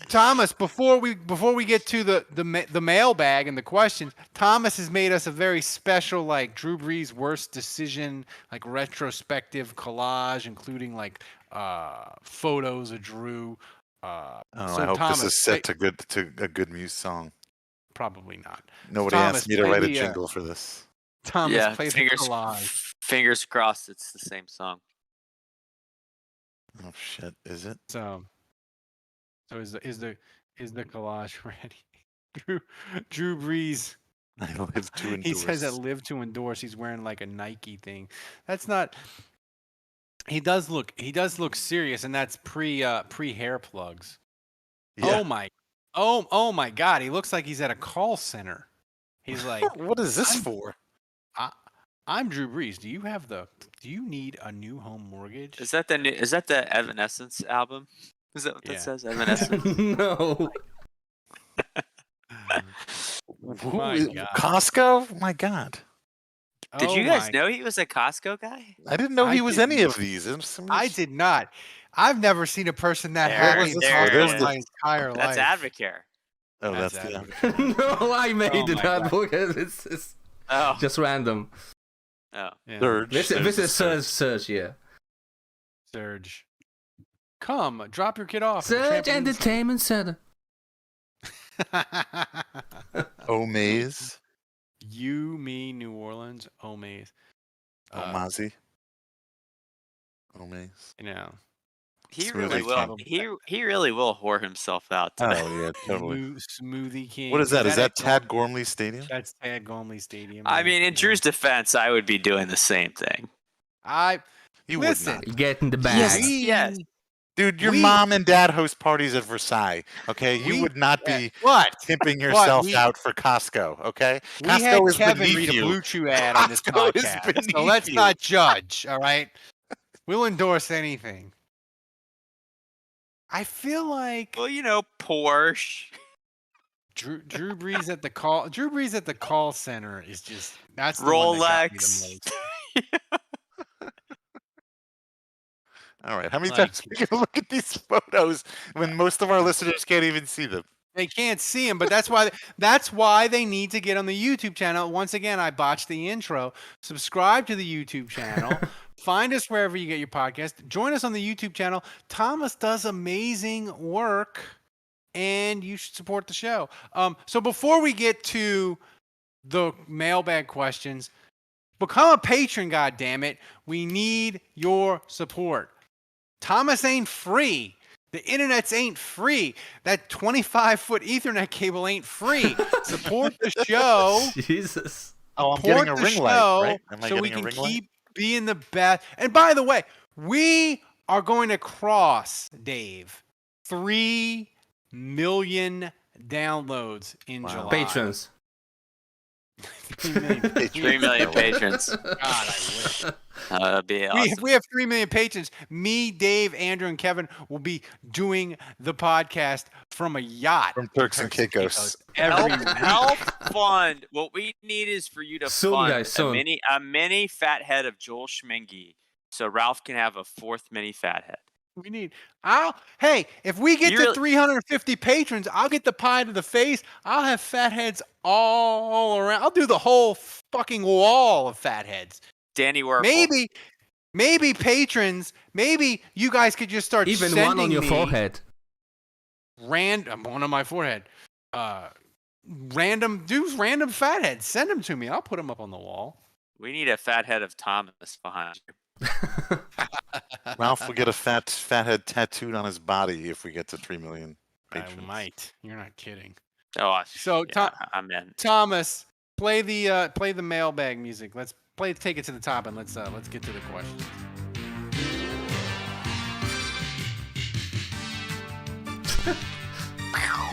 Thomas, before we get to the mailbag and the questions, Thomas has made us a very special like Drew Brees' worst decision, like retrospective collage, including like photos of Drew. So I hope Thomas, this is set to a good Muse song. Probably not. Nobody Thomas, asked me to play write a the, jingle for this. Thomas, play the collage. Fingers crossed it's the same song. Oh shit, is it? So is the collage ready? Drew Brees. I live to endorse. He says that live to endorse. He's wearing like a Nike thing. That's not. He does look serious, and that's pre hair plugs. Yeah. Oh my God! He looks like he's at a call center. He's like, what is this for? I'm Drew Brees. Do you need a new home mortgage? Is that the Evanescence album? Is that what that says? Evanescence? No. Costco? My God. Did you guys know he was a Costco guy? I didn't know he was any of these. I did not. I've never seen a person that happy in my entire life. That's Advocare. Oh, that's the Advocare. No, I made it up because it's just random. Oh. Yeah. Surge. This is Surge, yeah. Surge. Come, drop your kid off. Surge Entertainment Center. Omaze. You, me, New Orleans, Omaze. Omaze. Omaze. You know. He really will. He really will whore himself out today. Oh yeah, totally. Smoothie King. What is that? Is that Tad Gormley Stadium? That's Tad Gormley Stadium. I mean, in Drew's defense, I would be doing the same thing. You listen. would not. Get in the bag. Yes. Dude, your mom and dad host parties at Versailles, okay? You would not be pimping yourself out for Costco, okay? We Costco had is Kevin beneath read you. a Blue Chew ad on this Costco is podcast, so beneath let's you. not judge, all right? We'll endorse anything. I feel like Well, Porsche. Drew Brees at the call center is just that's the Rolex. one that got me the most. All right, how many times are we going to look at these photos when most of our listeners can't even see them? They can't see them, but that's why they need to get on the YouTube channel. Once again, I botched the intro. Subscribe to the YouTube channel. Find us wherever you get your podcast. Join us on the YouTube channel. Thomas does amazing work, and you should support the show. So before we get to the mailbag questions, become a patron, goddammit. We need your support. Thomas ain't free. The internet's ain't free. That 25-foot Ethernet cable ain't free. Support the show. Jesus. Oh, I'm getting a ring light, right? Am I so we getting a can ring light? keep being the best. And by the way, we are going to cross, Dave, 3 million downloads in July. Patrons. 3 million. 3 million patrons. God, I wish. That'd be awesome. We have 3 million patrons. Me, Dave, Andrew, and Kevin will be doing the podcast from a yacht. From Turks and Caicos. Help fund. What we need is for you to fund a mini fat head of Joel Schmingy so Ralph can have a 4th mini fat head. We need. Hey, if we get to 350 patrons, I'll get the pie to the face. I'll have fat heads all around. I'll do the whole fucking wall of fat heads. Danny Werfel. Maybe patrons. Maybe you guys could just start even sending one on your forehead. Random one on my forehead. Random fat heads. Send them to me. I'll put them up on the wall. We need a fat head of Thomas behind you. Ralph will get a fat head tattooed on his body if we get to 3 million patrons. I might. You're not kidding. Oh, so I'm in. Thomas, play the mailbag music. Take it to the top and let's get to the questions.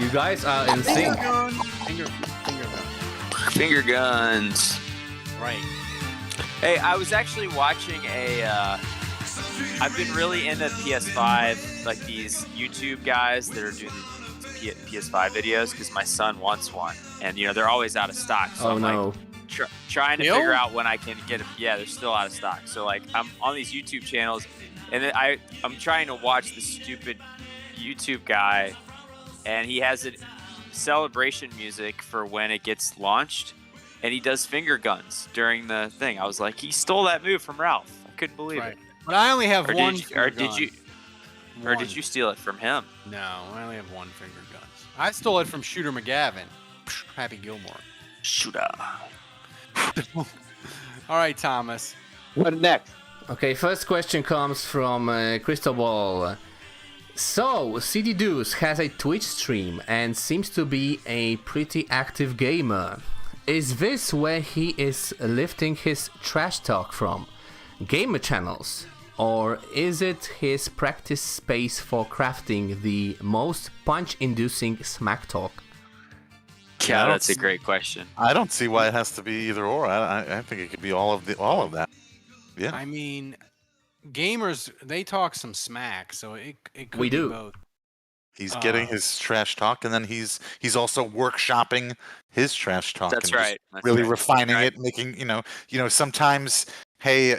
You guys are in sync. Finger guns. Right. Hey, I was actually watching I've been really into PS5, like these YouTube guys that are doing PS5 videos because my son wants one, and they're always out of stock. So I'm like trying to figure out when I can get them. Yeah, they're still out of stock. So like I'm on these YouTube channels, and then I'm trying to watch this stupid YouTube guy, and he has a celebration music for when it gets launched. And he does finger guns during the thing. I was like, he stole that move from Ralph. I couldn't believe it. But I only have one. Did you steal it from him? No, I only have one finger gun. I stole it from Shooter McGavin. Happy Gilmore. Shooter. All right, Thomas. What next? Okay, first question comes from Cristobal. So, CD Deuce has a Twitch stream and seems to be a pretty active gamer. Is this where he is lifting his trash talk from? Gamer channels? Or is it his practice space for crafting the most punch-inducing smack talk? Yeah, that's a great question. I don't see why it has to be either or. I think it could be all of that. Yeah. I mean, gamers, they talk some smack, so it could We be do. both. He's getting his trash talk, and then he's also workshopping his trash talk. That's and right. Just really refining it, making sometimes, hey,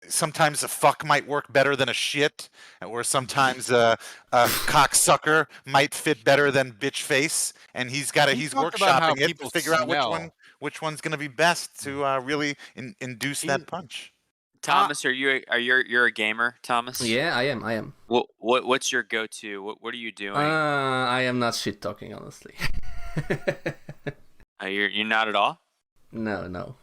sometimes a fuck might work better than a shit, or sometimes a cocksucker might fit better than bitch face, and he's workshopping it to figure out which one's going to be best to really induce that punch. Thomas, you're a gamer, Thomas? Yeah, I am. What's your go-to? What are you doing? I am not shit talking, honestly. You're not at all? No.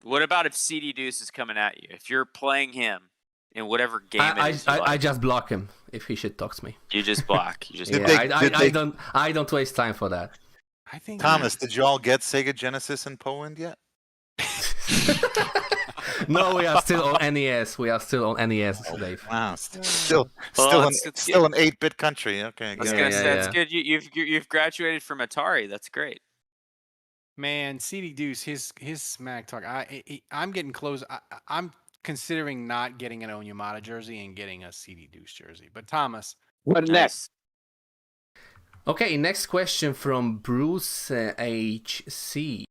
What about if CD Deuce is coming at you? If you're playing him in whatever game I just block him if he shit talks me. You just block. I don't waste time for that. I think Thomas, did you all get Sega Genesis in Poland yet? No, we are still on NES. Dave. Wow, still an 8-bit country. Okay, I was gonna say that's good. You've graduated from Atari. That's great. Man, CD Deuce, his smack talk. I'm getting close. I'm considering not getting an Onyemata jersey and getting a CD Deuce jersey. But Thomas, what next? Okay, next question from Bruce HC.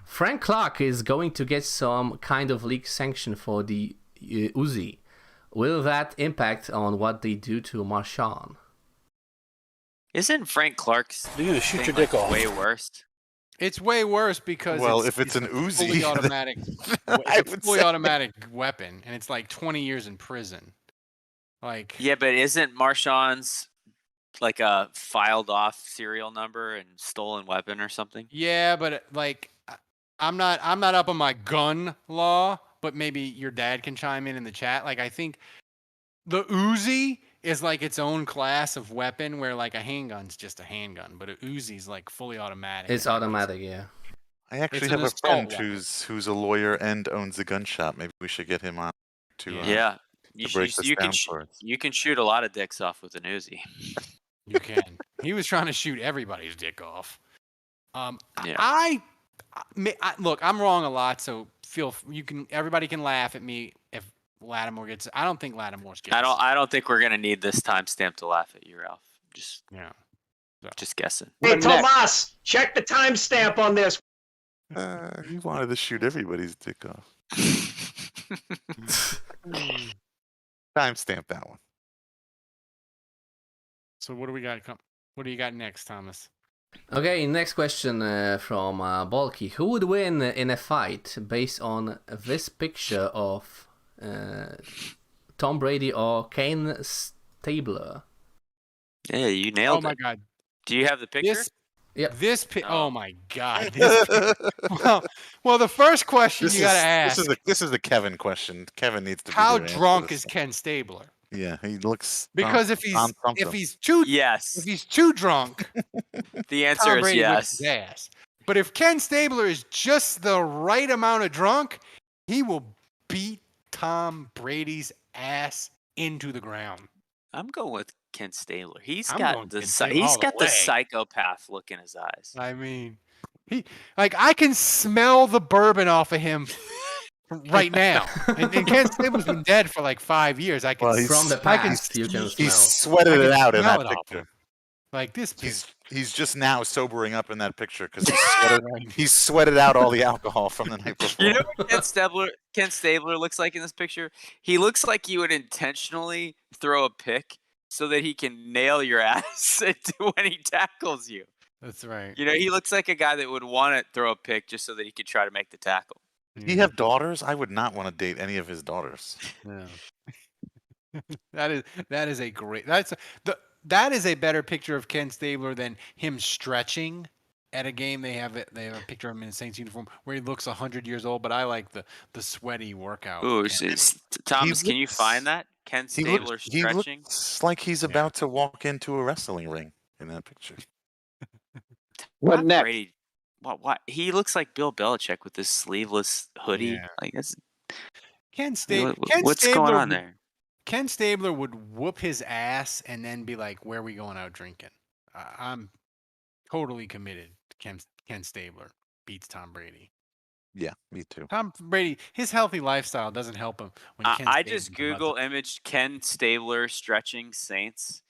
Frank Clark is going to get some kind of league sanction for the Uzi. Will that impact on what they do to Marshawn? Isn't Frank Clark's You're gonna shoot your dick off. way worse? it's way worse because if it's an Uzi, fully automatic, it's a fully automatic weapon, and it's like 20 years in prison. Like, yeah, but isn't Marshawn's like a filed off serial number and stolen weapon or something? Yeah, but like, I'm not up on my gun law, but maybe your dad can chime in the chat. Like, I think the Uzi is like its own class of weapon, where like a handgun's just a handgun, but a Uzi's like fully automatic. It's automatic, yeah. I actually have a friend who's a lawyer and owns a gun shop. Maybe we should get him on to break this down for us. You can shoot a lot of dicks off with an Uzi. You can. He was trying to shoot everybody's dick off. Look, I'm wrong a lot, so everybody can laugh at me if Lattimore gets. I don't think Lattimore's gets. I don't think we're gonna need this timestamp to laugh at you, Ralph. Just guessing. Hey, Tomas, check the timestamp on this. He wanted to shoot everybody's dick off. Timestamp that one. So what do we got? What do you got next, Thomas? Okay, next question from Balky. Who would win in a fight based on this picture of Tom Brady or Kane Stabler? Yeah, you nailed it. Oh my God! Do you have the picture? Oh my God! Well, the first question you gotta ask. This is the Kevin question. Kevin needs to. How drunk is Ken Stabler? Yeah, he looks. Because if he's too drunk, the answer is yes. His ass. But if Ken Stabler is just the right amount of drunk, he will beat Tom Brady's ass into the ground. I'm going with Ken Stabler. He's got the psychopath look in his eyes. I mean, I can smell the bourbon off of him right now. And Ken Stabler's been dead for like 5 years. From the past, he sweated it out in that picture. Like this. He's just now sobering up in that picture because he sweated out all the alcohol from the night before. You know what Ken Stabler looks like in this picture? He looks like he would intentionally throw a pick so that he can nail your ass when he tackles you. That's right. You know, he looks like a guy that would want to throw a pick just so that he could try to make the tackle. Does he have daughters? I would not want to date any of his daughters. No. That is a great. That is a better picture of Ken Stabler than him stretching at a game. They have a picture of him in a Saints uniform where he looks 100 years old. But I like the sweaty workout. Ooh, Thomas, can you find that Ken Stabler stretching? He looks like he's about to walk into a wrestling ring in that picture. What next? Brady, what? He looks like Bill Belichick with this sleeveless hoodie. Yeah. Like that's Ken Stabler. What's going on there? Ken Stabler would whoop his ass and then be like, "Where are we going out drinking?" I'm totally committed to Ken Stabler beats Tom Brady. Yeah, me too. Tom Brady, his healthy lifestyle doesn't help him. When I just Google imaged Ken Stabler stretching Saints,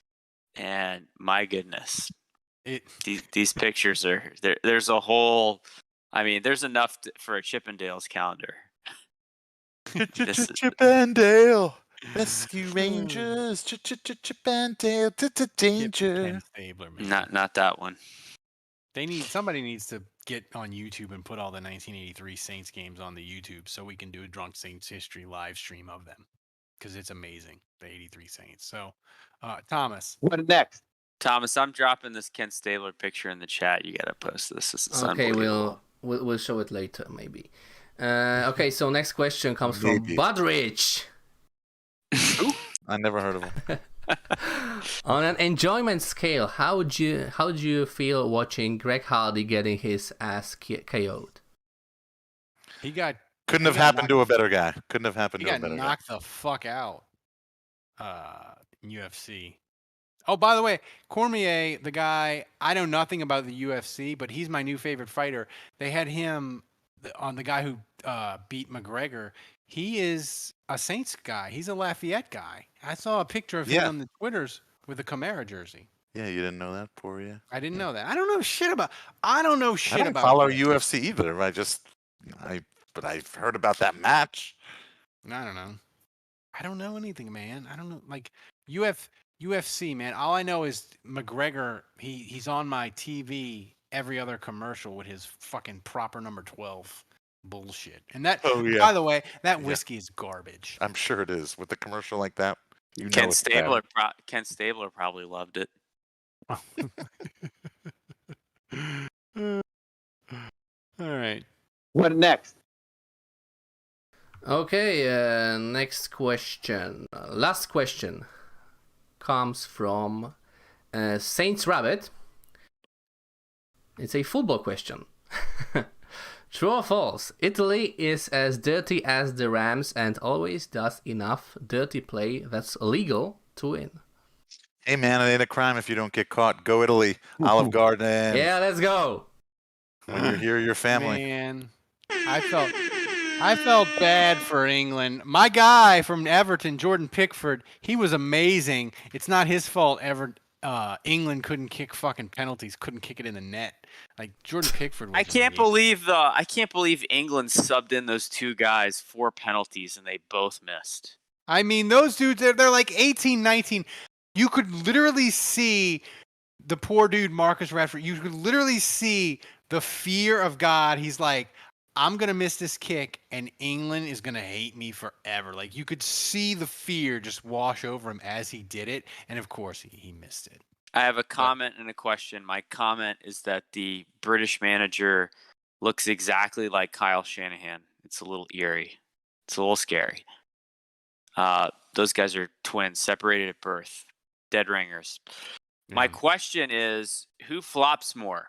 and my goodness, these pictures are there. There's a whole, I mean, there's enough for a Chippendales calendar. Chippendale Rescue Rangers, Chippendale danger. Ken Stabler, man. Not that one. Somebody needs to get on YouTube and put all the 1983 Saints games on the YouTube so we can do a Drunk Saints history live stream of them, because it's amazing, the 83 Saints. So, Thomas. What next? Thomas, I'm dropping this Ken Stabler picture in the chat. You gotta post this. This is okay. Unbelievable. We'll show it later, maybe. Okay, so next question comes from Budrich. I never heard of him. On an enjoyment scale, how do you feel watching Greg Hardy getting his ass KO'd? Couldn't have happened to a better guy. Couldn't have happened to a better guy. He got knocked the fuck out. In UFC. Oh, by the way, Cormier, the guy, I know nothing about the UFC, but he's my new favorite fighter. They had him on the guy who beat McGregor. He is a Saints guy. He's a Lafayette guy. I saw a picture of him on the Twitters with a Camara jersey. Yeah, you didn't know that, Poirier? I didn't know that. I don't know shit about. I don't follow UFC either. But I've heard about that match. I don't know. I don't know anything, man. I don't know. Like UFC, man. All I know is McGregor. He's on my TV every other commercial with his fucking proper number 12 bullshit. And that, by the way, that whiskey is garbage. I'm sure it is. With a commercial like that, Ken Stabler probably loved it. All right. What next? Okay, next question. Last question comes from Saints Rabbit. It's a football question. True or false? Italy is as dirty as the Rams and always does enough dirty play that's illegal to win. Hey man, it ain't a crime if you don't get caught. Go Italy, Olive Garden. Yeah, let's go. When you're here, your family. Man, I felt bad for England. My guy from Everton, Jordan Pickford, he was amazing. It's not his fault England couldn't kick fucking penalties, couldn't kick it in the net. Like Jordan Pickford was I can't believe England subbed in those two guys for penalties and they both missed. I mean, those dudes, they're like 18, 19. You could literally see the poor dude, Marcus Rashford. You could literally see the fear of God. He's like, I'm going to miss this kick and England is going to hate me forever. Like you could see the fear just wash over him as he did it. And of course he missed it. I have a comment and a question. My comment is that the British manager looks exactly like Kyle Shanahan. It's a little eerie. It's a little scary. Those guys are twins, separated at birth, dead ringers. Yeah. My question is, who flops more?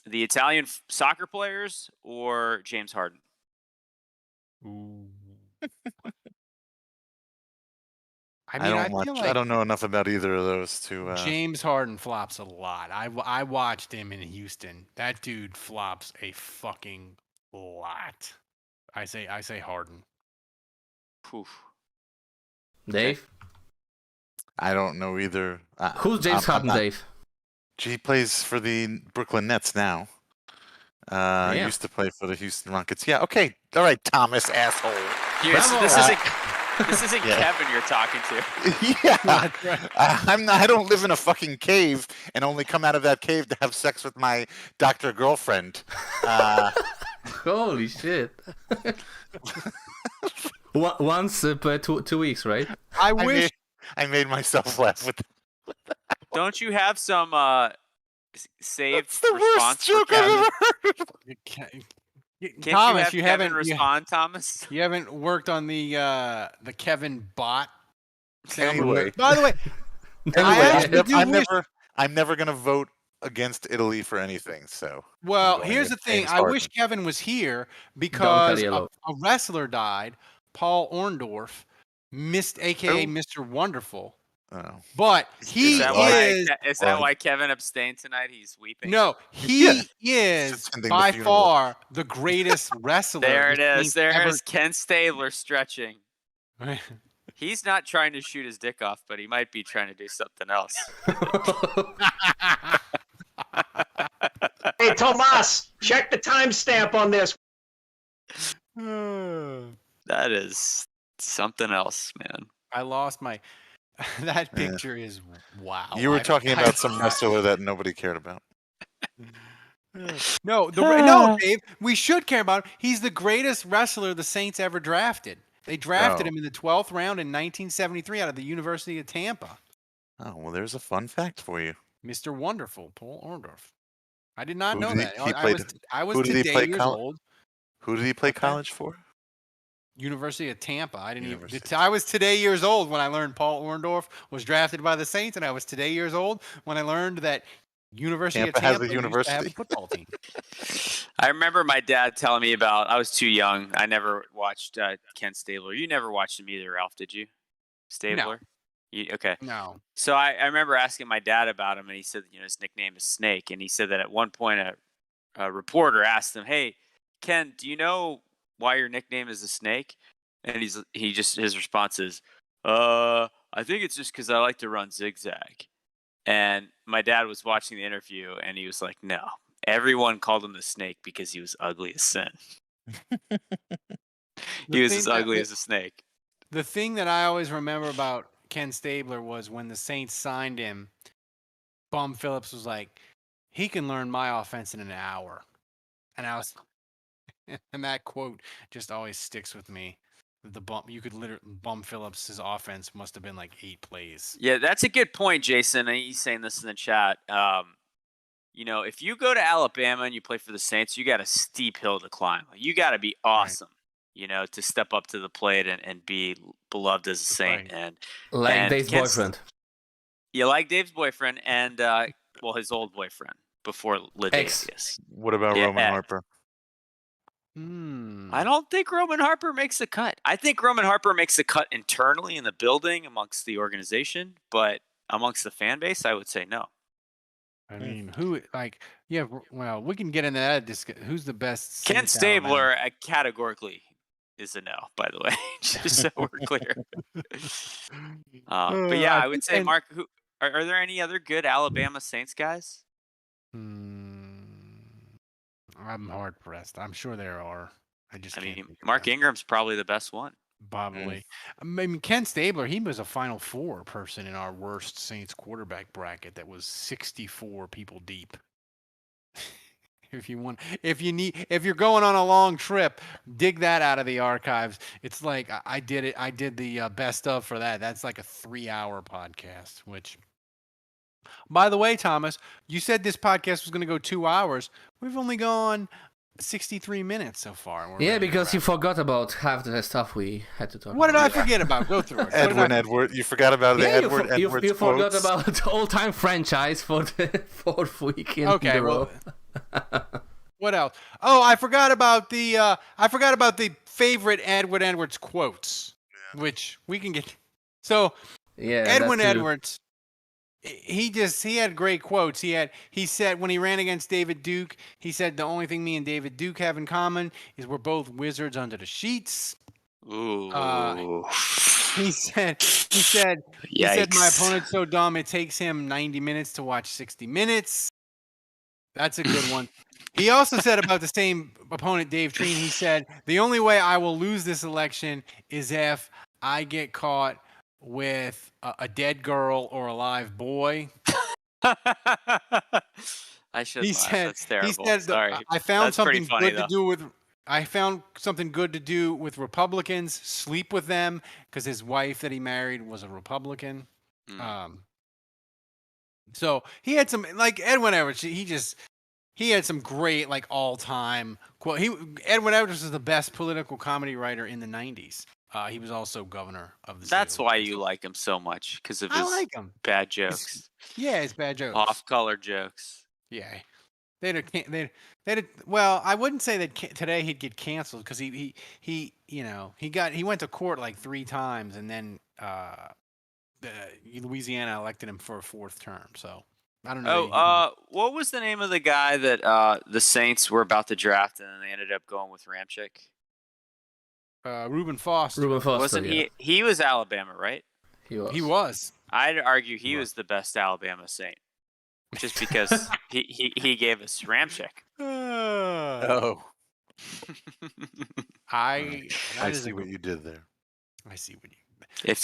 The Italian soccer players or James Harden? Ooh. I don't know enough about either of those to. James Harden flops a lot. I watched him in Houston. That dude flops a fucking lot. I say Harden. Oof. Dave? I don't know either. Who's James Harden, Dave? He plays for the Brooklyn Nets now. Used to play for the Houston Rockets. Yeah, okay. All right, Thomas, asshole. Yes, this isn't Kevin you're talking to. Yeah. I don't live in a fucking cave and only come out of that cave to have sex with my doctor girlfriend. Holy shit. Once per 2 weeks, right? I made myself laugh with that. Don't you have some saved That's the response worst joke for Kevin? I've ever heard. Can't Thomas, you haven't respond, Thomas? You haven't worked on the Kevin bot. Anyway. By the way, I'm never gonna vote against Italy for anything. So here's the thing. I wish Kevin was here because a wrestler died, Paul Orndorff, aka Mr. Wonderful. Oh. But he is that why Kevin abstained tonight? He's weeping. No, he is by far the greatest wrestler. There it is. There is Ken Stabler stretching. He's not trying to shoot his dick off, but he might be trying to do something else. Hey, Tomas, check the timestamp on this. That is something else, man. I lost my. That picture is wow. You were talking about some wrestler that nobody cared about. No, Dave. We should care about him. He's the greatest wrestler the Saints ever drafted. They drafted him in the 12th round in 1973 out of the University of Tampa. Oh, well, there's a fun fact for you. Mr. Wonderful, Paul Orndorff. I did not know that. I was who did he today play years old. Who did he play college for? University of Tampa. I was today years old when I learned Paul Orndorff was drafted by the Saints, and I was today years old when I learned that University of Tampa has a used to have a football team. I remember my dad telling me about. I was too young. I never watched Ken Stabler. You never watched him either, Ralph, did you? Stabler. No. Okay. No. So I remember asking my dad about him, and he said, his nickname is Snake, and he said that at one point a reporter asked him, "Hey, Ken, do you know why your nickname is a snake?" And his response is, "I think it's just because I like to run zigzag." And my dad was watching the interview, and he was like, "No, everyone called him the Snake because he was ugly as sin." He was as ugly as a snake. The thing that I always remember about Ken Stabler was when the Saints signed him, Bum Phillips was like, "He can learn my offense in an hour." And and that quote just always sticks with me. Bum Phillips' offense must have been like 8 plays. Yeah, that's a good point, Jason. And he's saying this in the chat. If you go to Alabama and you play for the Saints, you got a steep hill to climb. You got to be awesome, to step up to the plate and be beloved as a Saint. Right. And Dave's boyfriend. You like Dave's boyfriend and, his old boyfriend before Ladacius. What about Roman Harper? I don't think Roman Harper makes the cut. I think Roman Harper makes the cut internally in the building amongst the organization, but amongst the fan base, I would say no. I mean, we can get into that. Who's the best? Ken Stabler categorically is a no, by the way, just so we're clear. But yeah, I would say, Mark, are there any other good Alabama Saints guys? I'm hard pressed. I'm sure there are. Mark Ingram's probably the best one. Probably. I mean, Ken Stabler, he was a Final Four person in our worst Saints quarterback bracket that was 64 people deep. If you're going on a long trip, dig that out of the archives. It's like I did the best of for that. That's like a 3-hour podcast, which, by the way, Thomas, you said this podcast was going to go 2 hours. We've only gone 63 minutes so far. Yeah, because you forgot about half the stuff we had to talk about. What did I forget about? Go through it. Edward. You forgot about the Edward. You forgot about the all-time franchise for the 4th week in a row. What else? Oh, I forgot about the favorite Edward Edwards quotes, which we can get. So, Edwin Edwards. He had great quotes. He said when he ran against David Duke, he said the only thing me and David Duke have in common is we're both wizards under the sheets. Ooh. He said my opponent's so dumb it takes him 90 minutes to watch 60 minutes. That's a good one. He also said about the same opponent, Dave Treen, he said, the only way I will lose this election is if I get caught with a dead girl or a live boy. I should laugh. That's terrible. He said, sorry. I found something good to do with Republicans, sleep with them, because his wife that he married was a Republican. So he had some, like Edwin Edwards, he had some great, like, all-time quote. Edwin Edwards was the best political comedy writer in the 90s. He was also governor of the state. That's why you like him so much, because of his bad jokes. His bad jokes. Off-color jokes. Yeah. Well, I wouldn't say that today he'd get canceled, because he went to court like 3 times, and then Louisiana elected him for a 4th term. So I don't know. What was the name of the guy that the Saints were about to draft and then they ended up going with Ramchick? Reuben Foster. Wasn't he? He was Alabama, right? He was. I'd argue he was the best Alabama Saint, just because he gave us Ramchick. I see what you did there. I see what you. If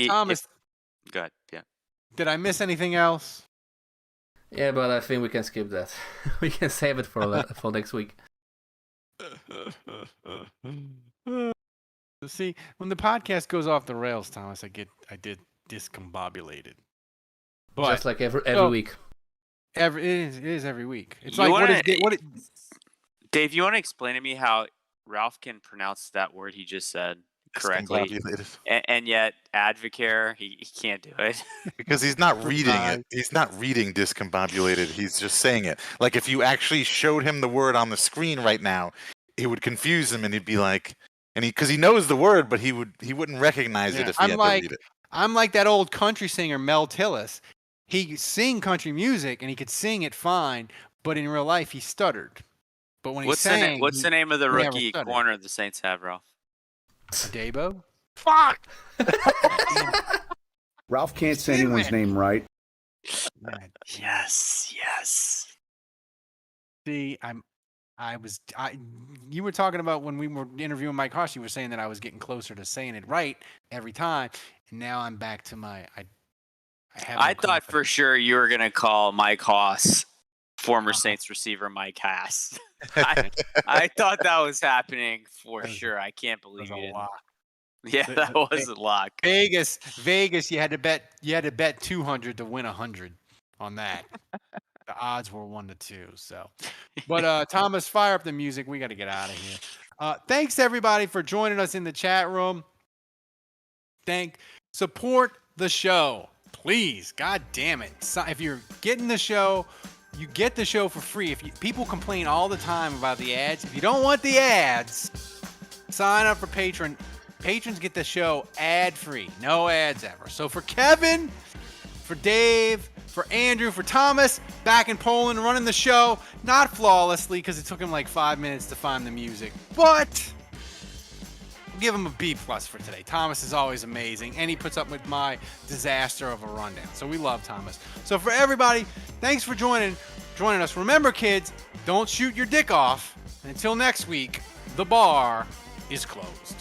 Thomas, go ahead. Yeah. Did I miss anything else? Yeah, but I think we can skip that. We can save it for next week. See, when the podcast goes off the rails, Thomas, I did discombobulated. But just like every week. It is every week. It's like Dave, you want to explain to me how Ralph can pronounce that word he just said correctly, and yet Advocare he can't do it because he's not reading it. He's not reading discombobulated. He's just saying it. Like if you actually showed him the word on the screen right now, it would confuse him, and he'd be like, because he knows the word, but he wouldn't recognize it if he had to read it. I'm like that old country singer Mel Tillis. He sing country music and he could sing it fine, but in real life he stuttered. But when what's the name of the rookie corner the Saints have, Ralph? Dabo? Fuck! Ralph can't say anyone's name right. Yes. See, you were talking about when we were interviewing Mike Haas, you were saying that I was getting closer to saying it right every time, and now I'm back to my. I thought for sure you were gonna call Mike Haas former Saints receiver Mike Haas. I thought that was happening for sure. I can't believe you didn't. Yeah, that was a lock. Vegas, you had to bet 200 to win 100 on that. The odds were 1-2. So, but Thomas, fire up the music. We got to get out of here. Thanks everybody for joining us in the chat room. Support the show, please. God damn it! So, if you're getting the show, you get the show for free. People complain all the time about the ads. If you don't want the ads, sign up for Patreon. Patrons get the show ad-free. No ads ever. So for Kevin, for Dave, for Andrew, for Thomas, back in Poland running the show, not flawlessly because it took him like 5 minutes to find the music, but we'll give him a B+ for today. Thomas is always amazing, and he puts up with my disaster of a rundown. So we love Thomas. So for everybody, thanks for joining us. Remember, kids, don't shoot your dick off. And until next week, the bar is closed.